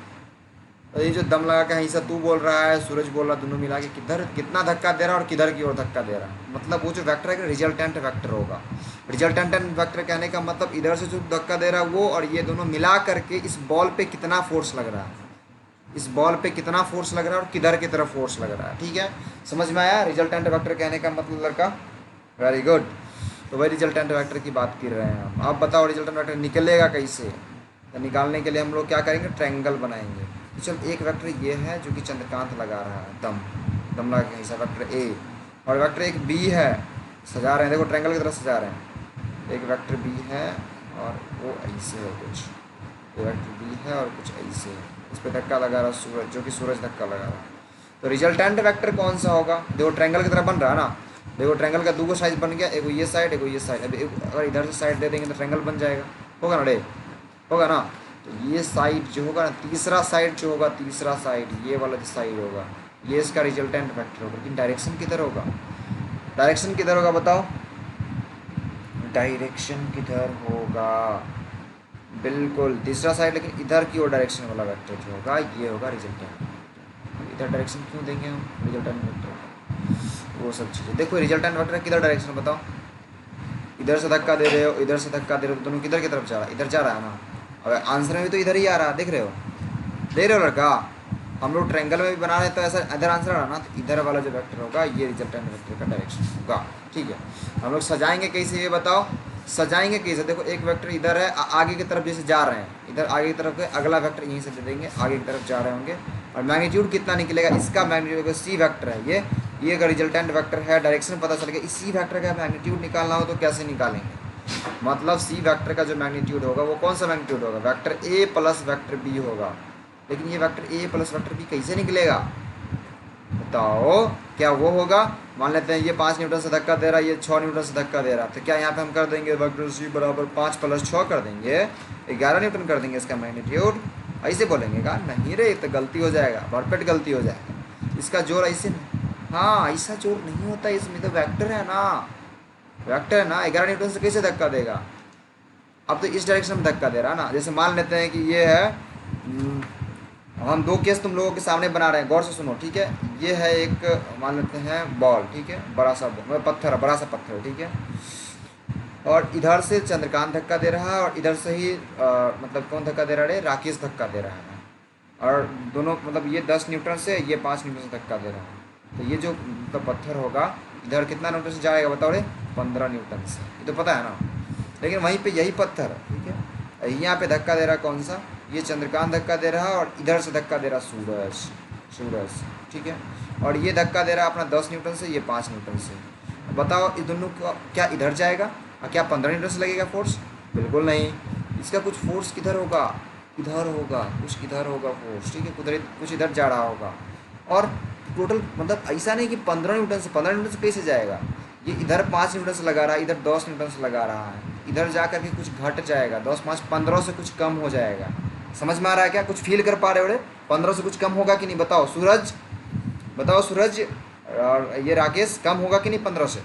तो ये जो दम लगा के हैसा तू बोल रहा है, सूरज बोल रहा है, दोनों मिला के किधर कितना धक्का दे रहा है और किधर की ओर धक्का दे रहा है, मतलब वो जो वेक्टर है रिजल्टेंट वेक्टर होगा। रिजल्टेंट वेक्टर कहने का मतलब इधर से जो धक्का दे रहा है वो और ये दोनों मिला करके इस बॉल पे कितना फोर्स लग रहा है, इस बॉल पे कितना फोर्स लग रहा है और किधर की तरफ फोर्स लग रहा है, ठीक है। समझ में आया रिजल्टेंट वेक्टर कहने का मतलब लड़का, वेरी गुड। तो वही रिजल्टेंट वेक्टर की बात कर रहे हैं हम। आप बताओ रिजल्टेंट वेक्टर निकलेगा कैसे, तो निकालने के लिए हम लोग क्या करेंगे, ट्रायंगल बनाएंगे। तो चल एक वेक्टर ये है जो कि चंद्रकांत लगा रहा है दम लगा के ऐसा, वेक्टर ए, और वेक्टर एक बी है, सजा रहे हैं देखो ट्रायंगल की तरफ सजा रहे हैं, एक वेक्टर बी है और वो ऐसे है कुछ, एक वेक्टर बी है और कुछ ऐसे है, इस पर धक्का लगा रहा है सूरज, जो कि सूरज धक्का लगा रहा है। तो रिजल्टेंट वेक्टर कौन सा होगा, देखो ट्रायंगल की तरफ बन रहा है ना, देखो ट्रायंगल का दो साइज बन गया, एक ये साइड एक ये साइड, अब अगर इधर से साइड दे देंगे तो ट्रायंगल बन जाएगा, होगा ना रे, होगा ना। तो ये साइड जो होगा ना, तीसरा साइड जो होगा, तीसरा साइड ये वाला जो साइड होगा, ये इसका रिजल्टेंट वेक्टर होगा। लेकिन डायरेक्शन किधर होगा, डायरेक्शन किधर होगा बताओ, डायरेक्शन किधर होगा, बिल्कुल तीसरा साइड, लेकिन इधर की ओर डायरेक्शन वाला वेक्टर जो होगा ये होगा रिजल्टेंट। इधर डायरेक्शन क्यों देंगे हम रिजल्टेंट वेक्टर, वो सब चीज़ें देखो। रिजल्टेंट वेक्टर किधर डायरेक्शन बताओ, इधर से धक्का दे रहे हो, इधर से धक्का दे रहे हो, दोनों किधर की तरफ जा रहा है, इधर जा रहा है ना। अब आंसर में भी तो इधर ही आ रहा है, देख रहे हो, देख रहे हो लड़का। हम लोग ट्रायंगल में भी बना रहे हैं तो ऐसा इधर आंसर आ रहा ना, तो इधर वाला जो वेक्टर होगा ये रिजल्टेंट वेक्टर का डायरेक्शन होगा। ठीक है, हम लोग सजाएंगे कैसे ये बताओ, सजाएंगे कैसे। देखो एक वेक्टर इधर है, आगे की तरफ जैसे जा रहे हैं, इधर आगे की तरफ के अगला वेक्टर यहीं से दे देंगे, आगे की तरफ जा रहे होंगे, और मैग्नीट्यूड कितना निकलेगा, इसका मैग्नीट्यूड सी वेक्टर है ये अगर रिजल्टेंट वेक्टर है, डायरेक्शन पता चल गया। इसी वेक्टर का मैग्नीट्यूड निकालना हो तो कैसे निकालेंगे, मतलब सी वेक्टर का जो मैग्नीट्यूड होगा वो कौन सा मैग्नीट्यूड होगा, vector A plus vector B होगा। लेकिन ये vector A plus vector B कैसे निकलेगा बताओ, क्या वो होगा, मान लेते हैं ये 5 न्यूटन से धक्का दे रहा है, ये 6 न्यूटन से धक्का दे रहा है, तो क्या यहाँ पे हम कर देंगे वेक्टर सी बराबर 5 + 6 कर देंगे, 11 न्यूटन कर देंगे इसका मैग्नीट्यूड, ऐसे बोलेंगे का नहीं रे, तो गलती हो जाएगा, भरपेट गलती हो जाएगा। इसका जोर ऐसे नहीं, हाँ ऐसा जोर नहीं होता, इसमें तो वेक्टर है ना, वेक्टर है ना, 11 न्यूटन से कैसे धक्का देगा। अब तो इस डायरेक्शन में धक्का दे रहा है ना, जैसे मान लेते हैं कि ये है, हम दो केस तुम लोगों के सामने बना रहे हैं, गौर से सुनो ठीक है। ये है एक, मान लेते हैं बॉल, ठीक है, बड़ा सा बॉल, पत्थर है, बड़ा सा पत्थर, ठीक है, और इधर से चंद्रकांत धक्का दे रहा है, और इधर से ही मतलब कौन धक्का दे रहा है, राकेश धक्का दे रहा है, और दोनों मतलब ये 10 न्यूटन से, ये 5 न्यूटन से धक्का दे रहा है। तो ये जो मतलब पत्थर होगा इधर कितना न्यूटन से जाएगा बताओ रे, 15 न्यूटन से, ये तो पता है ना। लेकिन वहीं पे यही पत्थर है, ठीक है, यहाँ पे धक्का दे रहा कौन सा, ये चंद्रकांत धक्का दे रहा है, और इधर से धक्का दे रहा सूरज, सूरज, ठीक है, और ये धक्का दे रहा अपना 10 न्यूटन से, ये 5 न्यूटन से। बताओ इस दोनों को क्या इधर जाएगा, और क्या 15 न्यूटन से लगेगा फोर्स, बिल्कुल नहीं। इसका कुछ फोर्स किधर होगा, इधर होगा, कुछ इधर होगा फोर्स, ठीक है, कुछ इधर जा रहा होगा। और टोटल मतलब ऐसा नहीं कि 15 न्यूटन से, 15 न्यूटन से कैसे जाएगा, ये इधर 5 न्यूटन से लगा रहा है, इधर 10 न्यूटन से लगा रहा है, इधर जा कर के कुछ घट जाएगा, 10 5 15 से कुछ कम हो जाएगा। समझ में आ रहा है क्या, कुछ फील कर पा रहे हो, 15 से कुछ कम होगा कि नहीं बताओ सूरज, बताओ सूरज, और ये राकेश, कम होगा कि नहीं 15 से,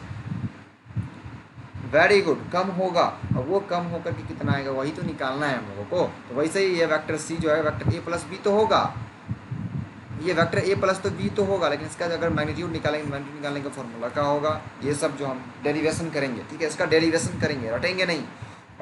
वेरी गुड, कम होगा। और वो कम होकर के कितना आएगा वही तो निकालना है हम लोगों को। तो वैसे ही ये वेक्टर सी जो है वेक्टर ए प्लस बी तो होगा, ये वेक्टर ए प्लस तो बी तो होगा, लेकिन इसका अगर मैग्नीट्यूड निकालेंगे, मैग्नीट्यूड निकालने का फॉर्मूला क्या होगा, ये सब जो हम डेरिवेशन करेंगे, ठीक है, इसका डेरिवेशन करेंगे, रटेंगे नहीं।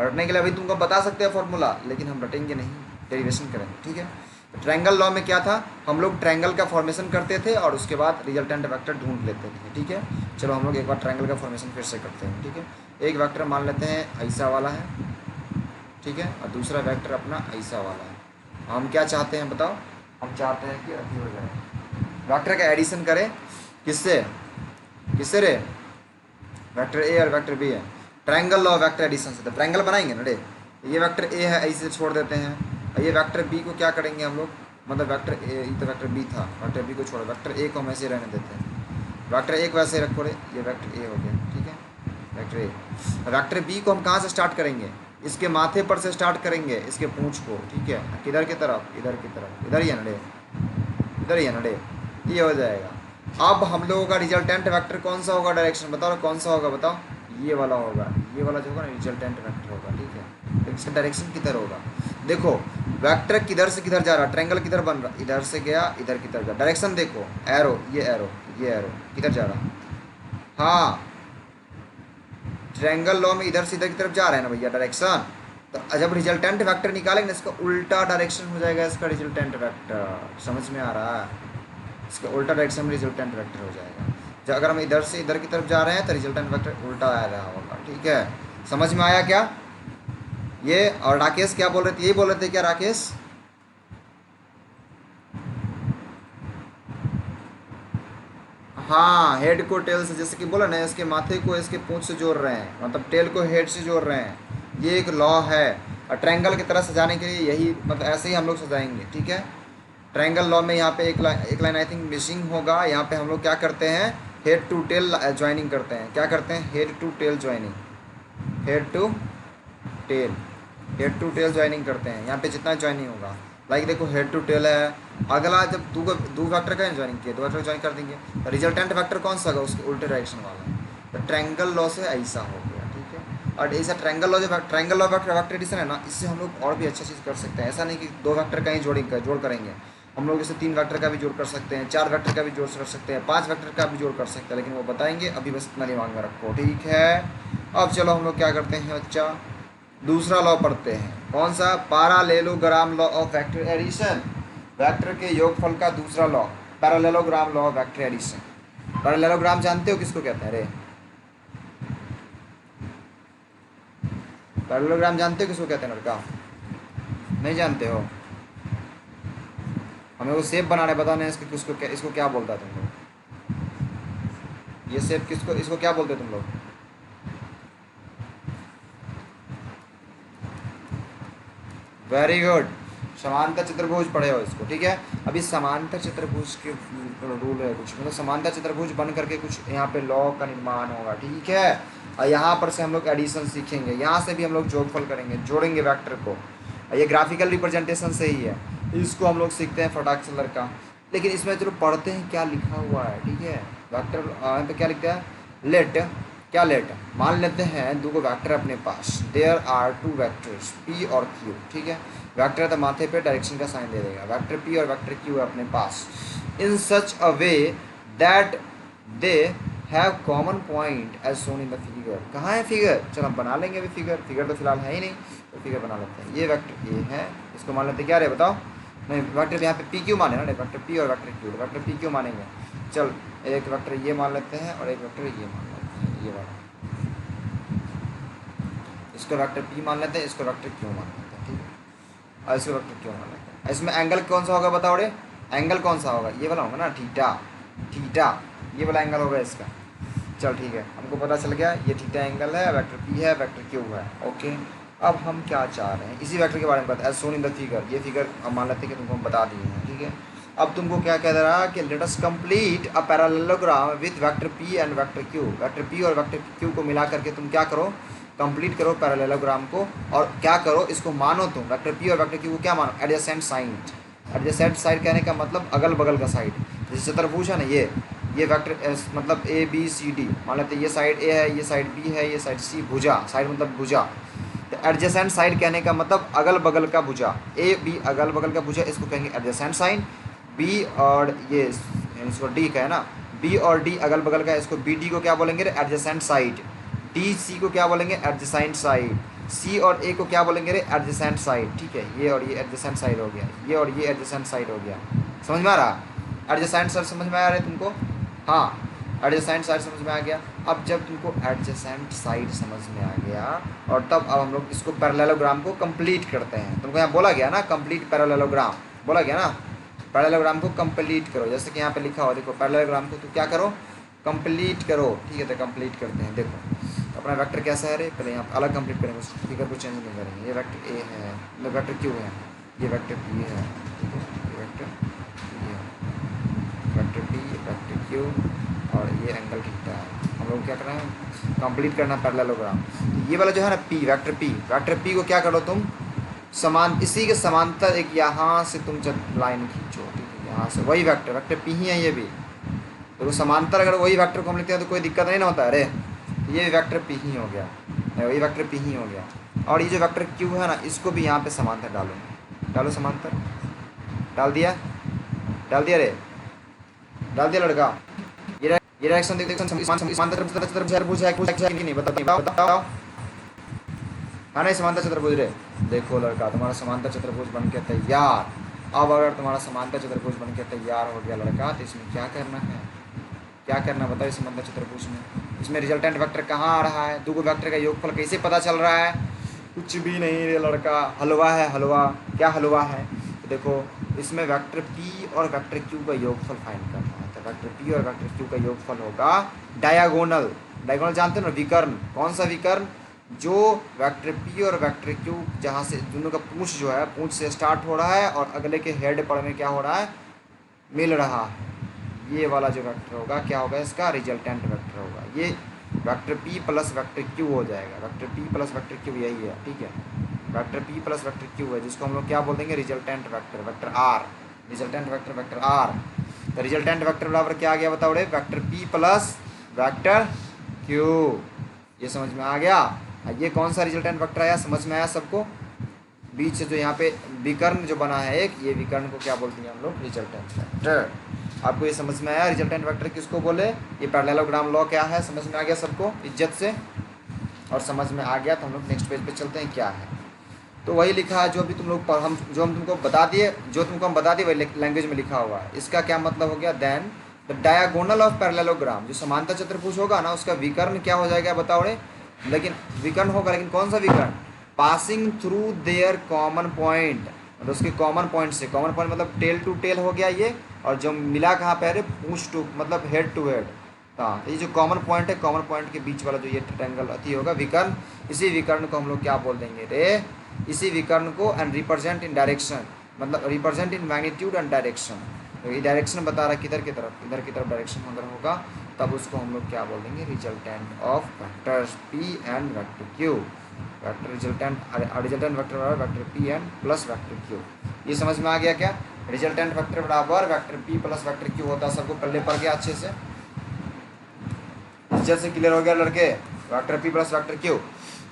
रटने के लिए अभी तुमको बता सकते हैं फॉर्मूला, लेकिन हम रटेंगे नहीं, डेरिवेशन करेंगे, ठीक है। ट्रायंगल लॉ में क्या था, हम लोग ट्रायंगल का फॉर्मेशन करते थे और उसके बाद रिजल्टेंट वेक्टर ढूंढ लेते थे, ठीक है। चलो हम लोग एक बार ट्रायंगल का फॉर्मेशन फिर से करते हैं, ठीक है। एक वेक्टर मान लेते हैं ऐसा वाला है, ठीक है, और दूसरा वेक्टर अपना ऐसा वाला है। हम क्या चाहते हैं बताओ, हम चाहते हैं कि अभी हो जाए, वेक्टर का एडिशन करें, किससे किससे रे, वेक्टर ए और वेक्टर बी है, ट्रायंगल लॉ वेक्टर एडिशन से। तो ट्रायंगल बनाएंगे ना रे, ये वेक्टर ए है, ऐसे छोड़ देते हैं, और ये वेक्टर बी को क्या करेंगे हम लोग, मतलब वेक्टर ए, ये तो वेक्टर बी था, वेक्टर बी को छोड़ो, वेक्टर ए को हम ऐसे रहने देते हैं, वेक्टर ए को ऐसे रखो रे, ये वेक्टर ए हो गया, ठीक है, वेक्टर ए। वेक्टर बी को हम कहाँ से स्टार्ट करेंगे, इसके माथे पर से स्टार्ट करेंगे, इसके पूंछ को, ठीक है, किधर की तरफ, इधर की तरफ, इधर ही है नड़े, इधर ही है नड़े, ये हो जाएगा। अब हम लोगों का रिजल्टेंट वेक्टर कौन सा होगा, डायरेक्शन बताओ कौन सा होगा, बताओ, ये वाला होगा, ये वाला जो होगा ना रिजल्टेंट वेक्टर होगा, ठीक है। इसका डायरेक्शन किधर होगा, देखो वेक्टर किधर से किधर जा रहा, ट्रायंगल किधर बन रहा, इधर से गया इधर की तरफ गया, डायरेक्शन देखो, एरो, ये एरो, ये एरो किधर जा रहा, हाँ ट्रायंगल लॉ में इधर से इधर की तरफ जा रहा है ना भैया डायरेक्शन। तो जब रिजल्टेंट वेक्टर निकालेंगे ना, इसका उल्टा डायरेक्शन हो जाएगा इसका रिजल्टेंट वेक्टर, समझ में आ रहा है, इसका उल्टा डायरेक्शन में रिजल्टेंट वेक्टर हो जाएगा। जब अगर हम इधर से इधर की तरफ जा रहे हैं तो रिजल्टेंट वेक्टर उल्टा आ रहा होगा, ठीक है, समझ में आया क्या ये। और राकेश क्या बोल रहे थे, यही बोल रहे थे क्या राकेश, हाँ हेड को टेल से, जैसे कि बोला ना, इसके माथे को इसके पूंछ से जोड़ रहे हैं, मतलब टेल को हेड से जोड़ रहे हैं, ये एक लॉ है। और ट्रायंगल की तरह सजाने के लिए यही, मतलब ऐसे ही हम लोग सजाएंगे, ठीक है। ट्रायंगल लॉ में यहाँ पे एक लाइन आई थिंक मिसिंग होगा, यहाँ पे हम लोग क्या करते हैं, हेड टू टेल ज्वाइनिंग करते हैं, क्या करते हैं, head to tail joining, head to tail, head to tail joining करते हैं, यहाँ पे जितना ज्वाइनिंग होगा, लाइक देखो हेड टू टेल है, अगला जब दो फैक्टर का ज्वाइनिंग किया, दो फैक्टर ज्वाइन कर देंगे, रिजल्टेंट फैक्टर कौन सा होगा, उसके उल्टे डायरेक्शन वाला है। तो ट्रायंगल लॉ से ऐसा हो गया, ठीक है। और ऐसा ट्रायंगल लॉ, जो ट्रायंगल लॉ फैक्टर एडिशन है ना, इससे हम लोग और भी अच्छा चीज़ कर सकते हैं। ऐसा नहीं कि दो फैक्टर का ही जोड़ करेंगे, हम लोग इसे 3 वेक्टर का भी जोड़ कर सकते हैं, 4 वेक्टर का भी जोड़ कर सकते हैं, 5 वेक्टर का भी जोड़ कर सकते हैं, लेकिन वो बताएंगे, अभी बस इतना दिमाग में रखो, ठीक है। अब चलो हम लोग क्या करते हैं बच्चा, दूसरा लॉ पढ़ते हैं, कौन सा, parallelogram law of vector addition, vector के योगफल का दूसरा law, parallelogram law of vector addition. Parallelogram जानते हो किसको कहते हैं रे, पैरेललोग्राम जानते हो किसको कहते हैं लड़का, नहीं जानते हो, हमें वो शेप बनाने बताने इसको किसको इसको क्या बोलता है तुम लोग, ये शेप किसको, इसको क्या बोलते हो तुम लोग, वेरी गुड, समांतर चतुर्भुज पढ़े हो इसको, ठीक है। अभी समांतर चतुर्भुज के रूल है कुछ, मतलब समांतर चतुर्भुज बन करके कुछ यहाँ पे लॉ का निर्माण होगा, ठीक है। और यहाँ पर से हम लोग एडिशन सीखेंगे, यहाँ से भी हम लोग जोगफल करेंगे, जोड़ेंगे वेक्टर को, और ये ग्राफिकल रिप्रेजेंटेशन से ही है, इसको हम लोग सीखते हैं फटाक से लड़का। लेकिन इसमें चलो पढ़ते हैं क्या लिखा हुआ है, ठीक है। वेक्टर यहाँ पे क्या लिखता है, लेट, क्या लेट, मान लेते हैं दो गो वेक्टर अपने पास, there are two vectors p और क्यू, ठीक है। वेक्टर तो माथे पे डायरेक्शन का साइन दे देगा, वेक्टर पी और वेक्टर क्यू है अपने पास, in such a way that they have common point as shown in the figure. कहाँ है फिगर, चलो हम बना लेंगे अभी फिगर तो फिलहाल है ही नहीं, तो फिगर बना लेते हैं। ये वेक्टर ए है, इसको मान लेते हैं क्या रे बताओ, नहीं वेक्टर यहाँ पे पी क्यू माने ना, वेक्टर पी और vector q, vector P Q मानेंगे। चल एक वेक्टर ये मान लेते हैं और एक वेक्टर ये मान लेते हैं, ये वाला, इसको वेक्टर पी मान लेते हैं, इसको वेक्टर क्यू मान लेते हैं, ठीक है। और इसको वेक्टर क्यू मान लेते हैं। इसमें एंगल कौन सा होगा बताओ रे, एंगल कौन सा होगा, ये वाला होगा ना, थीटा, थीटा ये वाला एंगल होगा इसका। चल ठीक है, हमको पता चल गया ये थीटा एंगल है, वेक्टर पी है, वेक्टर क्यू है, ओके। अब हम क्या चाह रहे हैं, इसी वेक्टर के बारे में पता है, as shown in the figure, ये फिगर हम मान लेते हैं कि तुमको हम बता दिए हैं, ठीक है। अब तुमको क्या कह दे रहा है कि let us complete a parallelogram with vector p and vector q, vector p और वेक्टर क्यू को मिला करके तुम क्या करो, कंप्लीट करो पैरेललोग्राम को, और क्या करो, इसको मानो तुम वेक्टर पी और वेक्टर क्यू को क्या मानो, एडजेसेंट साइड। एडजेसेंट साइड कहने का मतलब अगल बगल का साइड, जैसे चतुर्भुज है ना, ये वेक्टर मतलब ए बी सी डी, मान लेते हैं ये साइड ए है, ये साइड बी है, ये साइड सी, भुजा, साइड मतलब भुजा। तो एडजेसेंट साइड कहने का मतलब अगल बगल का भुजा, ए बी अगल बगल का भुजा, इसको कहेंगे एडजेसेंट साइड। बी और ये इसको डी का है ना, बी और डी अगल बगल का, इसको बी डी को क्या बोलेंगे, एडजेसेंट साइड। डी सी को क्या बोलेंगे, एडजेसेंट साइड। सी और ए को क्या बोलेंगे रे, एडजेसेंट साइड, ठीक है। ये और ये एडजेसेंट साइड हो गया, ये और ये एडजेसेंट साइड हो गया, समझ में आ रहा, एडजेसेंट साइड समझ में आ रहा है तुमको, हाँ एडजेसेंट साइड समझ में आ गया। अब जब तुमको एडजेसेंट साइड समझ में आ गया, और तब अब हम लोग इसको पैरेललोग्राम को कंप्लीट करते हैं। तुमको यहाँ बोला गया ना कंप्लीट पैरेललोग्राम, बोला गया ना, पैरेललोग्राम को कंप्लीट करो, जैसे कि यहाँ पे लिखा हुआ देखो, पैरेललोग्राम को तो क्या करो, कंप्लीट करो, ठीक है। तो कंप्लीट करते हैं, देखो अपना वेक्टर कैसा है रे, पहले यहाँ अलग कंप्लीट करेंगे, फिगर को चेंज नहीं करेंगे। ये वेक्टर ए है, मतलब वेक्टर क्यू है, ये वेक्टर पी है, ठीक है, ये वेक्टर पी है, वेक्टर पी, वेक्टर क्यू, और ये एंगल थीटा है। हम लोग क्या करना है, कंप्लीट करना है पैरेललोग्राम। तो ये वाला जो है ना पी, वेक्टर पी को क्या करो तुम, समान, इसी के समांतर एक यहाँ से तुम जब लाइन खींचो, ठीक है, यहाँ से वही वेक्टर पी ही है ये भी, तो समांतर अगर वही वेक्टर को हम लिखते हैं तो कोई दिक्कत नहीं ना होता है, अरे ये वेक्टर पी ही हो गया, वही वेक्टर पी ही हो गया। और ये जो वेक्टर क्यू है ना, इसको भी यहाँ पे समांतर डालो समांतर, डाल दिया रे, डाल दिया लड़का। ये डायरेक्शन देखो, समांतर चतुर्भुज है कि नहीं बताओ, हाँ नहीं समांतर चतुर्भुज रे, देखो लड़का तुम्हारा समांतर चतुर्भुज बन के तैयार। अब अगर तुम्हारा समांतर चतुर्भुज बन के तैयार हो गया लड़का, तो इसमें क्या करना है, क्या करना बताओ इस समांतर चतुर्भुज में, इसमें रिजल्टेंट वेक्टर कहाँ आ रहा है, दो वेक्टर का योगफल कैसे पता चल रहा है, कुछ भी नहीं रे लड़का, हलवा है हलवा। क्या हलवा है, तो देखो इसमें वेक्टर पी और वेक्टर क्यू का योगफल फाइंड करना है। तो वेक्टर पी और वेक्टर क्यू का योगफल होगा डायगोनल, डायगोनल जानते हो ना, विकर्ण। कौन सा विकर्ण, जो वेक्टर पी और वेक्टर क्यू जहाँ से दोनों का पूंछ जो है, पूंछ से स्टार्ट हो रहा है और अगले के हेड पर में क्या हो रहा है, मिल रहा है, ये वाला जो वेक्टर होगा क्या होगा, इसका रिजल्टेंट वेक्टर होगा। ये vector P plus vector Q हो जाएगा, vector P plus vector Q यही है, ठीक है। Vector P plus vector Q है, जिसको हम लोग क्या बोल देंगे, resultant vector, vector R, resultant vector, vector R. तो रिजल्टेंट वेक्टर बराबर क्या आ गया बताओ रे, vector P plus vector Q. ये समझ में आ गया। ये कौन सा रिजल्टेंट वेक्टर आया, समझ में आया सबको। बीच से जो यहाँ पे विकर्ण जो बना है एक, ये विकर्ण को क्या बोलते हैं हम लोग, रिजल्टेंट वेक्टर। आपको ये समझ में आया रिजल्टेंट वेक्टर किसको बोले, ये पैरेललोग्राम लॉ क्या है, समझ में आ गया सबको इज्जत से। और समझ में आ गया तो हम लोग नेक्स्ट पेज पे चलते हैं, क्या है। तो वही लिखा है जो अभी तुम लोग हम तुमको बता दिए, जो तुमको हम बता दिए वही लैंग्वेज में लिखा हुआ है। इसका क्या मतलब हो गया, then the diagonal of parallelogram, जो समांतर चतुर्भुज होगा ना उसका विकर्ण क्या हो जाएगा बताओ रे। लेकिन विकर्ण होगा, लेकिन कौन सा विकर्ण, passing through their common point, मतलब उसके कॉमन पॉइंट से, कॉमन पॉइंट मतलब टेल टू टेल हो गया ये, और जो मिला कहाँ पे है, पूछ टू मतलब हेड टू हेड। हाँ, ये जो कॉमन पॉइंट है, कॉमन पॉइंट के बीच वाला जो ये ट्रायंगल अति होगा विकर्ण, इसी विकर्ण को हम लोग क्या बोल देंगे रे, इसी विकर्ण को, एंड रिप्रेजेंट इन डायरेक्शन, मतलब represent in magnitude and direction. तो ये डायरेक्शन बता रहा है किधर की तरफ, इधर की तरफ डायरेक्शन अगर होगा तब उसको हम लोग क्या बोल देंगे, resultant of vectors p and vector q. Vector resultant vector बराबर vector p and plus vector Q. ये समझ में आ गया क्या, रिजल्टेंट वेक्टर बराबर vector P plus vector q होता है। सबको पल्ले पड़ गया अच्छे से, इज्जत से क्लियर हो गया लड़के, vector P plus vector Q.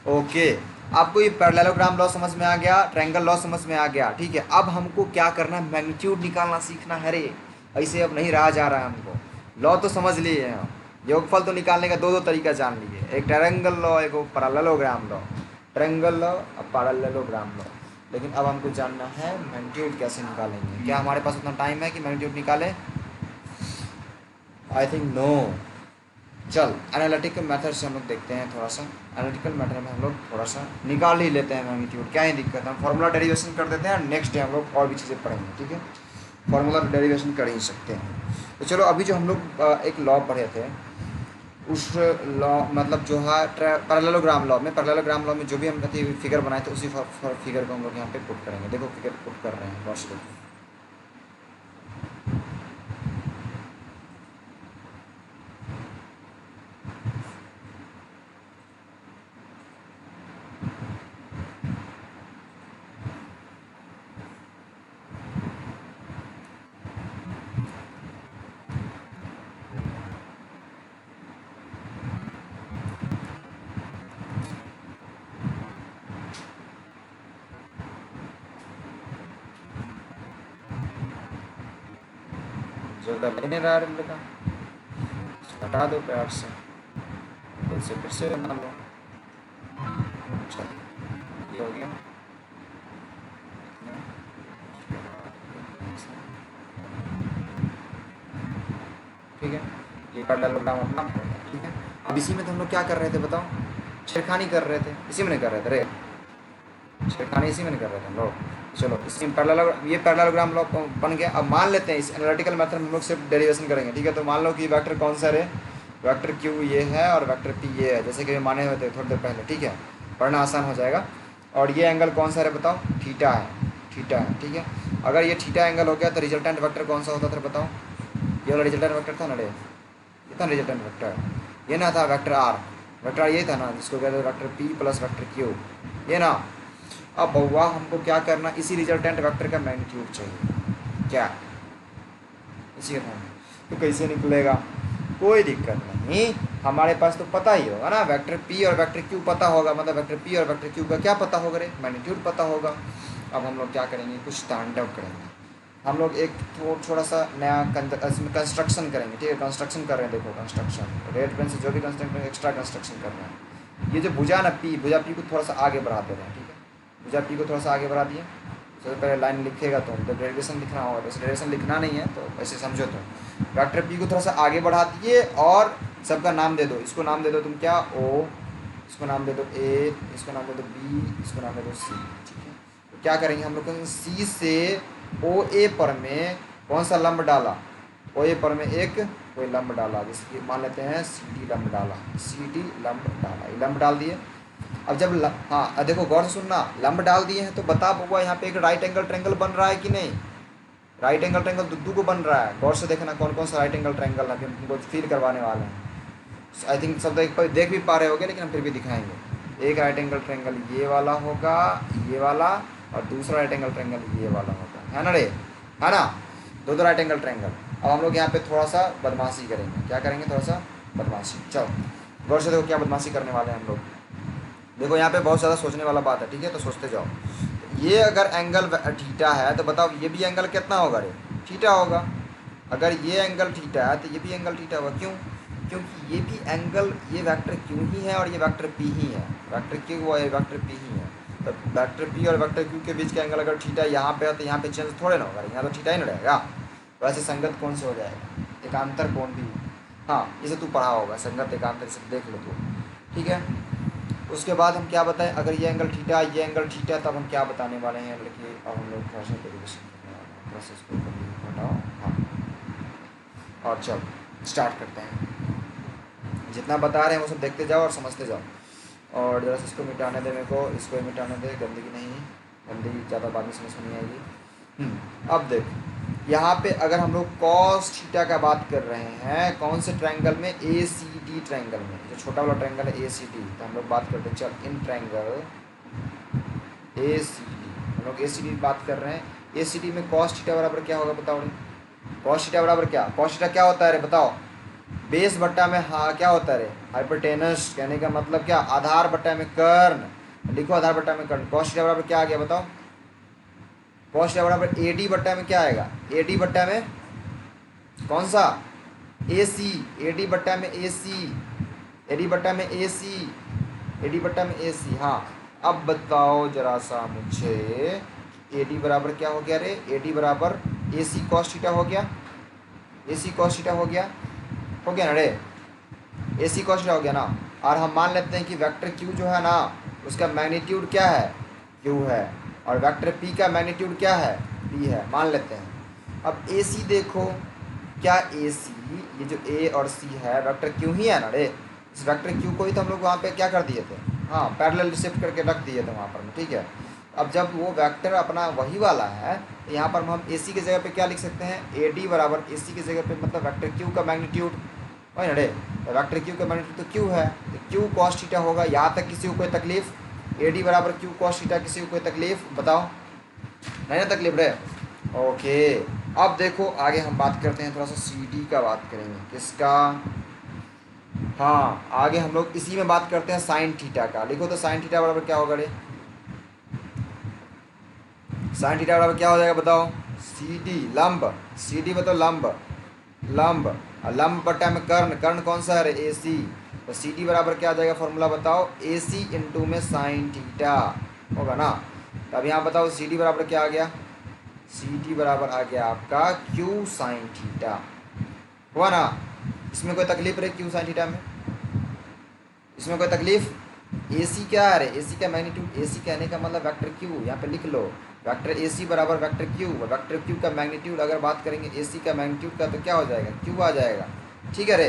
Okay, आपको ये पैरेललोग्राम लॉ समझ में आ गया, ट्रायंगल लॉ समझ में आ गया, ठीक है। अब हमको क्या करना है, मैग्नीट्यूड निकालना सीखना है रे, ऐसे अब नहीं रहा जा रहा है हमको। लॉ तो समझ लिए हैं, योगफल तो निकालने का दो तरीका जान लिए, एक ट्रायंगल लॉ, एक पैरेललोग्राम लॉ। ट्रायंगल लॉ और पैरेललोग्राम लॉ, लेकिन अब हमको जानना है मैग्नीट्यूड कैसे निकालेंगे। क्या हमारे पास उतना टाइम है कि मैग्नीट्यूड निकालें, आई थिंक नो। चल एनालिटिकल मेथड से हम लोग देखते हैं थोड़ा सा, एनालिटिकल मेथड में हम लोग थोड़ा सा निकाल ही लेते हैं मैग्नीट्यूड, क्या ही दिक्कत है। हम फार्मूला डेरिवेशन कर देते हैं, नेक्स्ट डे हम लोग और भी चीज़ें पढ़ेंगे, ठीक है। फार्मूला डेरिवेशन कर ही सकते हैं। तो चलो अभी जो हम लोग एक लॉ पढ़े थे, उस लॉ मतलब जो है पैरेललोग्राम लॉ में, पैरेललोग्राम लॉ में जो भी हम फिगर बनाए थे उसी फिगर को हम लोग यहाँ पे पुट करेंगे। देखो फिगर पुट कर रहे हैं, बस देखो। जो लेने रहा है लड़का, हटा दो प्यार से, फिर से बना लो। चलो ये हो गया, ठीक है। ये पैरेललोग्राम अपना, ठीक है। अब इसी में तो हम लोग क्या कर रहे थे बताओ, छेड़खानी कर रहे थे, इसी में नहीं कर रहे थे रे, छेड़खानी इसी में नहीं कर रहे थे हम लोग। चलो इसी ये पैरेललोग्राम लॉ बन गया। अब मान लेते हैं इस एनालिटिकल मेथड में हम लोग सिर्फ डेरिवेशन करेंगे, ठीक है। तो मान लो कि वेक्टर कौन सा है, वेक्टर क्यू ये है और वेक्टर पी ये है, जैसे कि माने हुए थे थोड़ी देर पहले, ठीक है। पढ़ना आसान हो जाएगा। और ये एंगल कौन सा है बताओ, थीटा है, थीटा है, ठीक है। अगर ये थीटा एंगल हो गया तो रिजल्टेंट वेक्टर कौन सा होता था बताओ, ये वाला रिजल्टेंट वेक्टर था ना रे, ये था रिजल्टेंट वेक्टर, ये ना था वेक्टर आर, वेक्टर आर ये था ना, जिसको कहते हैं vector P plus vector Q, ये ना। अब बउआ हमको क्या करना, इसी रिजल्टेंट वेक्टर का मैग्नीट्यूड चाहिए, क्या इसी का। तो कैसे निकलेगा, कोई दिक्कत नहीं, हमारे पास तो पता ही होगा ना, वेक्टर पी और वेक्टर क्यू पता होगा, मतलब वेक्टर पी और वेक्टर क्यू का क्या पता होगा रे, मैग्नीट्यूड पता होगा। अब हम लोग क्या करेंगे, कुछ तांडव करेंगे। हम लोग एक थोड़ा सा नया कंस्ट्रक्शन करेंगे, ठीक है। कंस्ट्रक्शन कर रहे हैं, देखो कंस्ट्रक्शन, रेड पेन से जो भी कंस्ट्रक्शन एक्स्ट्रा कंस्ट्रक्शन कर रहे हैं। ये जो भुजा ना पी, भुजा पी को थोड़ा सा आगे बढ़ा दे रहे हैं, ठीक है। भुजा पी को थोड़ा सा आगे बढ़ा दिए। सबसे पहले लाइन लिखेगा तो डेरिवेशन लिखना होगा, वैसे डेरिवेशन लिखना नहीं है तो ऐसे समझो। तो वेक्टर पी को थोड़ा सा आगे बढ़ा दिए और सबका नाम दे दो, इसको नाम दे दो तुम क्या, ओ, इसको नाम दे दो ए, इसको नाम दे दो बी, इसको नाम दे दो सी, ठीक है। तो क्या करेंगे हम लोग, सी से ओ ए पर में कौन सा लंब डाला, ओ ए पर में एक कोई लंब डाला, जैसे कि मान लेते हैं सी डी लंब डाला, सी डी लंब डाला, ये लंब डाल दिए। अब जब हाँ देखो गौर से सुनना, लंब डाल दिए हैं तो बता बउआ यहाँ पे एक राइट एंगल ट्रायंगल बन रहा है कि नहीं, राइट एंगल ट्रायंगल दुद्दू को बन रहा है। गौर से देखना कौन कौन सा राइट एंगल ट्रायंगल है, हम तुमको फील करवाने वाले हैं। आई थिंक सब देख भी पा रहे होगे, लेकिन हम फिर भी दिखाएंगे। एक राइट एंगल ट्रायंगल ये वाला होगा, ये वाला, और दूसरा राइट एंगल ट्रायंगल ये वाला होगा, है ना रे, है ना, दो राइट एंगल ट्रायंगल। अब हम लोग यहाँ पे थोड़ा सा बदमाशी करेंगे, क्या करेंगे, थोड़ा सा बदमाशी। चलो गौर से देखो क्या बदमाशी करने वाले हैं हम लोग। देखो यहाँ पे बहुत ज़्यादा सोचने वाला बात है, ठीक है, तो सोचते जाओ। ये अगर एंगल थीटा है तो बताओ ये भी एंगल कितना होगा रे, थीटा होगा। अगर ये एंगल थीटा है तो ये भी एंगल थीटा होगा, क्यों, क्योंकि ये भी एंगल, ये वेक्टर क्यू ही है और ये वेक्टर पी ही है, वेक्टर क्यू और ये वेक्टर पी ही है। तो वेक्टर पी और वेक्टर क्यू के बीच का एंगल अगर थीटा यहाँ पे है तो यहाँ पे चेंज थोड़े ना होगा, यहाँ तो थीटा ही ना रहेगा। वैसे संगत कौन से हो जाएगा, एकांतर कौन भी, हाँ इसे तू पढ़ा होगा, संगत एकांतर से देख लो तू, ठीक है। उसके बाद हम क्या बताएं, अगर ये एंगल थीटा, ये एंगल थीटा, तब हम क्या बताने वाले हैं, लड़के अब हम लोग थोड़ा सा प्रोसेस को हटाओ, हाँ, और चल स्टार्ट करते हैं। जितना बता रहे हैं वो सब देखते जाओ और समझते जाओ। और जरा सा इसको मिटाने दे, मेरे को इसको मिटाने दे, गंदगी नहीं, गंदगी ज़्यादा बाद में समझ में नहीं आएगी। अब देख यहाँ पे अगर हम लोग कॉस थीटा का बात कर रहे हैं, कौन से ट्रायंगल में, ए सी डी ट्रायंगल में, जो छोटा वाला ट्रायंगल है ए सी डी, तो हम लोग बात करते हैं, चल in triangle A C D, हम लोग ए सी डी बात कर रहे हैं। ए सी डी में कॉस थीटा बराबर क्या होगा बताओ, कॉस थीटा बराबर क्या, कॉस थीटा क्या होता है रे बताओ, बेस बट्टा में, हाँ क्या होता है रे, हाइपोटेनस, कहने का मतलब क्या, आधार बट्टा में कर्ण, लिखो आधार बट्टा में कर्ण। कॉस थीटा बराबर क्या आ गया बताओ, कॉस थीटा बराबर ए डी बट्टा में क्या आएगा, ए डी बट्टा में कौन सा, ए सी, ए डी बट्टा में ए सी, ए डी बट्टा में ए सी, ए डी बट्टा में ए सी, हाँ। अब बताओ जरा सा मुझे, ए डी बराबर क्या हो गया रे, ए डी बराबर ए सी कॉस थीटा हो गया, ए सी कॉस थीटा हो गया ना रे, ए सी कॉस थीटा हो गया ना। और हम मान लेते हैं कि वेक्टर क्यू जो है ना, उसका मैग्नीट्यूड क्या है, क्यू है, और वेक्टर पी का मैग्नीट्यूड क्या है, पी है, मान लेते हैं। अब ए सी देखो, क्या ए सी, ये जो ए और सी है वेक्टर क्यू ही है ना रे, इस वेक्टर क्यू को ही तो हम लोग वहाँ पे क्या कर दिए थे, हाँ पैरेलल शिफ्ट करके रख दिए थे वहाँ पर, ठीक है। अब जब वो वेक्टर अपना वही वाला है तो यहाँ पर हम ए सी की जगह पे क्या लिख सकते हैं, ए डी बराबर ए सी की जगह पे मतलब वेक्टर क्यू का मैग्नीट्यूड, वही ना रे, तो वेक्टर क्यू का मैग्नीट्यूड तो क्यू है, तो क्यू कॉस थीटा होगा। यहाँ तक किसी को कोई तकलीफ, ए डी बराबर क्यू कॉस थीटा, किसी को कोई तकलीफ बताओ, नहीं ना तकलीफ रे, ओके। अब देखो आगे हम बात करते हैं, थोड़ा सा सी डी का बात करेंगे, किसका, हाँ आगे हम लोग इसी में बात करते हैं साइन थीटा का। लिखो तो साइन थीटा बराबर क्या होगा रे, साइन थीटा बराबर क्या हो जाएगा बताओ, सी डी लंब, सी डी बताओ लंब, लंब, और लंब बट्टा में कर्ण, कर्ण कौन सा है रे, ए सी, तो सी डी बराबर क्या आ जाएगा फॉर्मूला बताओ, ए सी इंटू में साइन थीटा होगा ना। तो अब यहाँ बताओ सी डी बराबर क्या आ गया, सी डी बराबर आ गया आपका क्यू साइन थीटा, हुआ ना। इसमें कोई तकलीफ रे क्यू साइन थीटा में, इसमें कोई तकलीफ, ए सी क्या है रे, ए सी का मैग्नीट्यूड, ए सी कहने का मतलब वेक्टर क्यू, यहाँ पे लिख लो वेक्टर ए सी बराबर वेक्टर क्यू, वेक्टर क्यू का मैग्नीट्यूड अगर बात करेंगे ए सी का मैग्नीट्यूड का तो क्या हो जाएगा, क्यू आ जाएगा, ठीक है रे,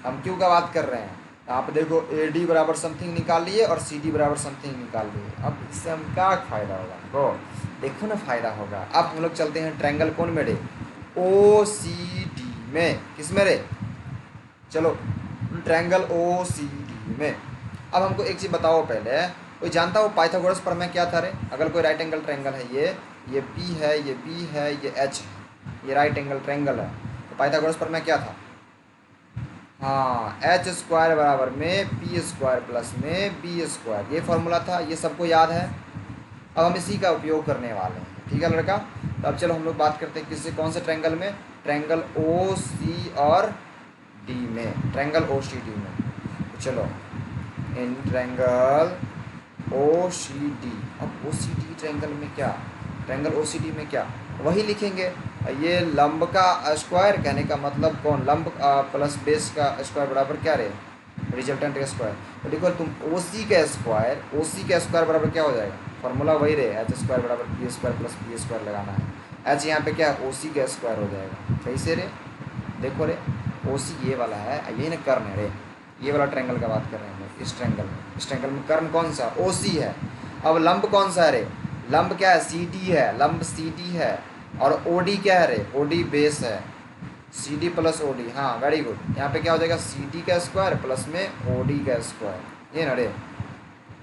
हम क्यू का बात कर रहे हैं। आप देखो ए डी बराबर समथिंग निकाल लिए और सी डी बराबर समथिंग निकाल लिए, अब इससे हम क्या फ़ायदा होगा हमको, देखो ना फ़ायदा होगा। अब हम लोग चलते हैं ट्रायंगल कौन में रे, ओ सी डी में, किस में रे, चलो ट्रायंगल ओ सी डी में। अब हमको एक चीज़ बताओ पहले, कोई जानता हो पाइथागोरस प्रमेय क्या था रे, अगर कोई राइट एंगल ट्रायंगल है, ये पी है, ये बी है, ये एच है, ये राइट एंगल ट्रायंगल है, तो पाइथागोरस प्रमेय क्या था, हाँ एच स्क्वायर बराबर में पी स्क्वायर प्लस में बी स्क्वायर, ये फॉर्मूला था, ये सबको याद है। अब हम इसी का उपयोग करने वाले हैं, ठीक है लड़का। तो अब चलो हम लोग बात करते हैं किससे, कौन से ट्रायंगल में, ट्रायंगल ओ सी और डी में, ट्रायंगल ओ सी डी में। तो चलो in triangle O C D, अब ओ सी डी ट्रायंगल में क्या, ट्रायंगल ओ सी डी में क्या, वही लिखेंगे, ये लंब का स्क्वायर, कहने का मतलब कौन, लंब प्लस बेस का स्क्वायर बराबर क्या रे, रिजल्टेंट का स्क्वायर। तो देखो तुम ओ सी का स्क्वायर, ओ सी का स्क्वायर बराबर क्या हो जाएगा, फॉर्मूला वही रहे, एच स्क्वायर बराबर B square plus B square लगाना है, एच यहाँ पे क्या है, ओ सी का स्क्वायर हो जाएगा, कैसे रे, देखो रे ओ सी ये वाला है, ये ना कर्ण है रे, ये वाला ट्रायंगल का बात कर रहे हैं हम लोग, इस ट्रायंगल में कर्ण कौन सा, ओ सी है। अब लंब कौन सा है रे, लंब क्या है, सी डी है, लंब सी डी है, और ओ डी क्या है रे, ओ डी बेस है, C D plus O D, हाँ वेरी गुड। यहाँ पे क्या हो जाएगा, सी डी का स्क्वायर प्लस में ओ डी का स्क्वायर, ये ना रे,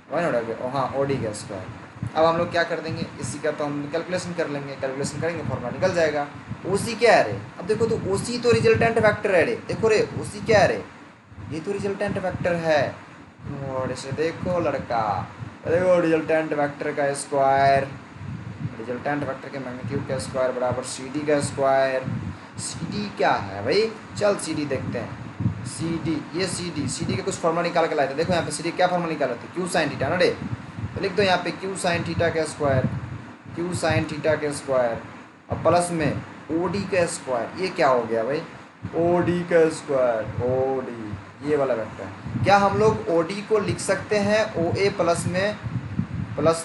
वन हो गया, हाँ ओ डी का स्क्वायर। अब हम लोग क्या कर देंगे, इसी का तो हम कैलकुलेशन कर लेंगे, कैलकुलेशन करेंगे फॉर्मूला निकल जाएगा। ओ सी क्या है रे, अब देखो तो ओ सी तो रिजल्टेंट वेक्टर है रे, देखो रे ओ सी क्या है रे, ये तो रिजल्टेंट वेक्टर है। और इसे देखो लड़का, देखो रिजल्टेंट वेक्टर का स्क्वायर, रिजल्टेंट वेक्टर के मैग्नीट्यूड का स्क्वायर बराबर सी डी का स्क्वायर। सी डी क्या है भाई, चल सी डी देखते हैं। सी डी, ये सी डी का कुछ फॉर्मूला निकाल के लाए थे, देखो यहाँ पे सी डी क्या फॉर्मूला निकाला था, क्यू साइन थीटा ना रे, तो लिख दो यहाँ पे क्यू साइन थीटा का स्क्वायर, क्यू साइन थीटा के स्क्वायर, और प्लस में ओ डी का स्क्वायर। ये क्या हो गया भाई, ओ डी का स्क्वायर, ओ डी ये वाला वेक्टर। क्या हम लोग ओ डी को लिख सकते हैं ओ ए प्लस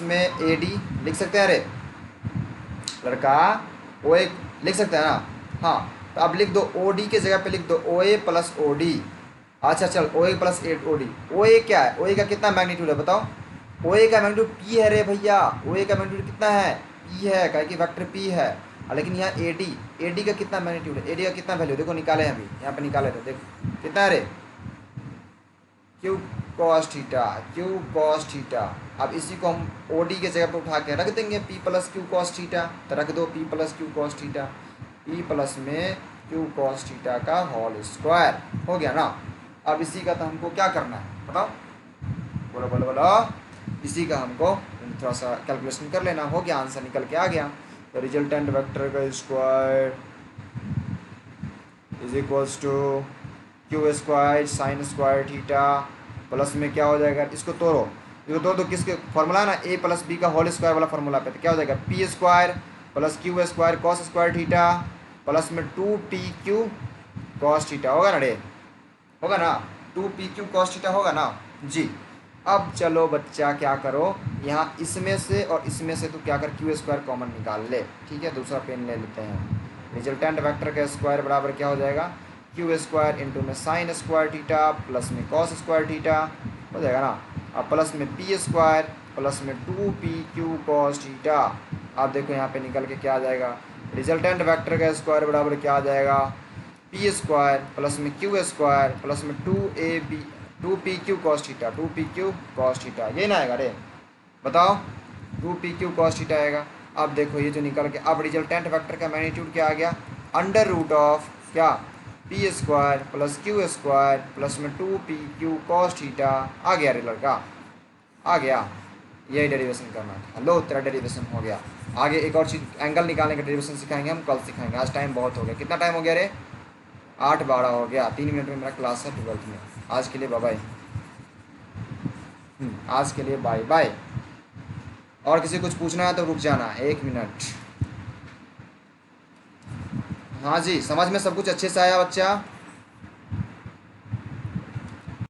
में ए डी लिख सकते हैं अरे लड़का, ओ ए लिख सकते हैं ना, हाँ तो अब लिख दो ओ डी के जगह पे लिख दो ओ ए प्लस ओ डी। अच्छा चल ओ ए प्लस ए ओ डी, ओ ए क्या है, ओ ए का कितना मैग्नीट्यूड है बताओ, ओ ए का मैग्नीट्यूड पी है रे भैया, ओ ए का मैग्नीट्यूड कितना है, पी है, क्या कि वेक्टर पी है। लेकिन यहाँ ए डी का कितना मैग्नीट्यूड है, ए डी का कितना वैल्यू देखो निकाले हैं अभी, यहाँ पे निकाले थे देखो कितना है रे, Q cos theta, Q cos theta. अब इसी को हम ओ डी के जगह पर उठा के रख देंगे P plus Q cos theta, तो रख दो P plus Q cos theta, P plus में क्यू कॉस थीटा का होल स्क्वायर हो गया ना। अब इसी का तो हमको क्या करना है बताओ, बोलो बोलो बोलो, इसी का हमको थोड़ा सा कैलकुलेशन कर लेना, हो गया आंसर निकल के आ गया। तो रिजल्टेंट वेक्टर का square is equals to Q square sine square theta, plus में क्या हो जाएगा, इसको तोड़ो, इसको तोड़ दो, किसके फॉर्मूला है ना ए प्लस बी का होल स्क्वायर वाला फॉर्मूला पे, तो क्या हो जाएगा P square plus q square cos square theta plus में two P Q cos theta, होगा ना रे, होगा ना, two P Q cos theta होगा ना जी। अब चलो बच्चा क्या करो, यहाँ इसमें से और इसमें से तो क्या कर क्यू स्क्वायर कॉमन निकाल ले, ठीक है दूसरा पेन ले लेते हैं। रिजल्टेंट वेक्टर का स्क्वायर बराबर क्या हो जाएगा, क्यू स्क्वायर इंटू में साइन स्क्वायर थीटा प्लस में कॉस स्क्वायर थीटा हो जाएगा ना, अब प्लस में पी स्क्वायर प्लस में two P Q cos theta. अब देखो यहाँ पे निकल के क्या आ जाएगा, रिजल्टेंट वेक्टर का स्क्वायर बराबर क्या आ जाएगा, पी स्क्वायर प्लस में क्यू स्क्वायर प्लस में two P Q cos theta, two P Q cos theta, ये ना आएगा रे बताओ, two P Q cos theta आएगा। अब देखो ये जो निकल के, अब रिजल्टेंट वेक्टर का मैग्नीट्यूड क्या आ गया, अंडर रूट ऑफ क्या p square plus q square plus में two P Q cos theta आ गया रे लड़का, आ गया, यही डेरिवेशन करना था, लो तेरा डेरिवेशन हो गया। आगे एक और चीज़ एंगल निकालने का डेरिवेशन सिखाएंगे हम, कल सिखाएंगे, आज टाइम बहुत हो गया, कितना टाइम हो गया रे, 8:12 हो गया, 3 मिनट में मेरा क्लास है 12th में। आज के लिए बाय बाय, आज के लिए बाय बाय। और किसी कुछ पूछना है तो रुक जाना 1 मिनट। हाँ जी, समझ में सब कुछ अच्छे से आया बच्चा।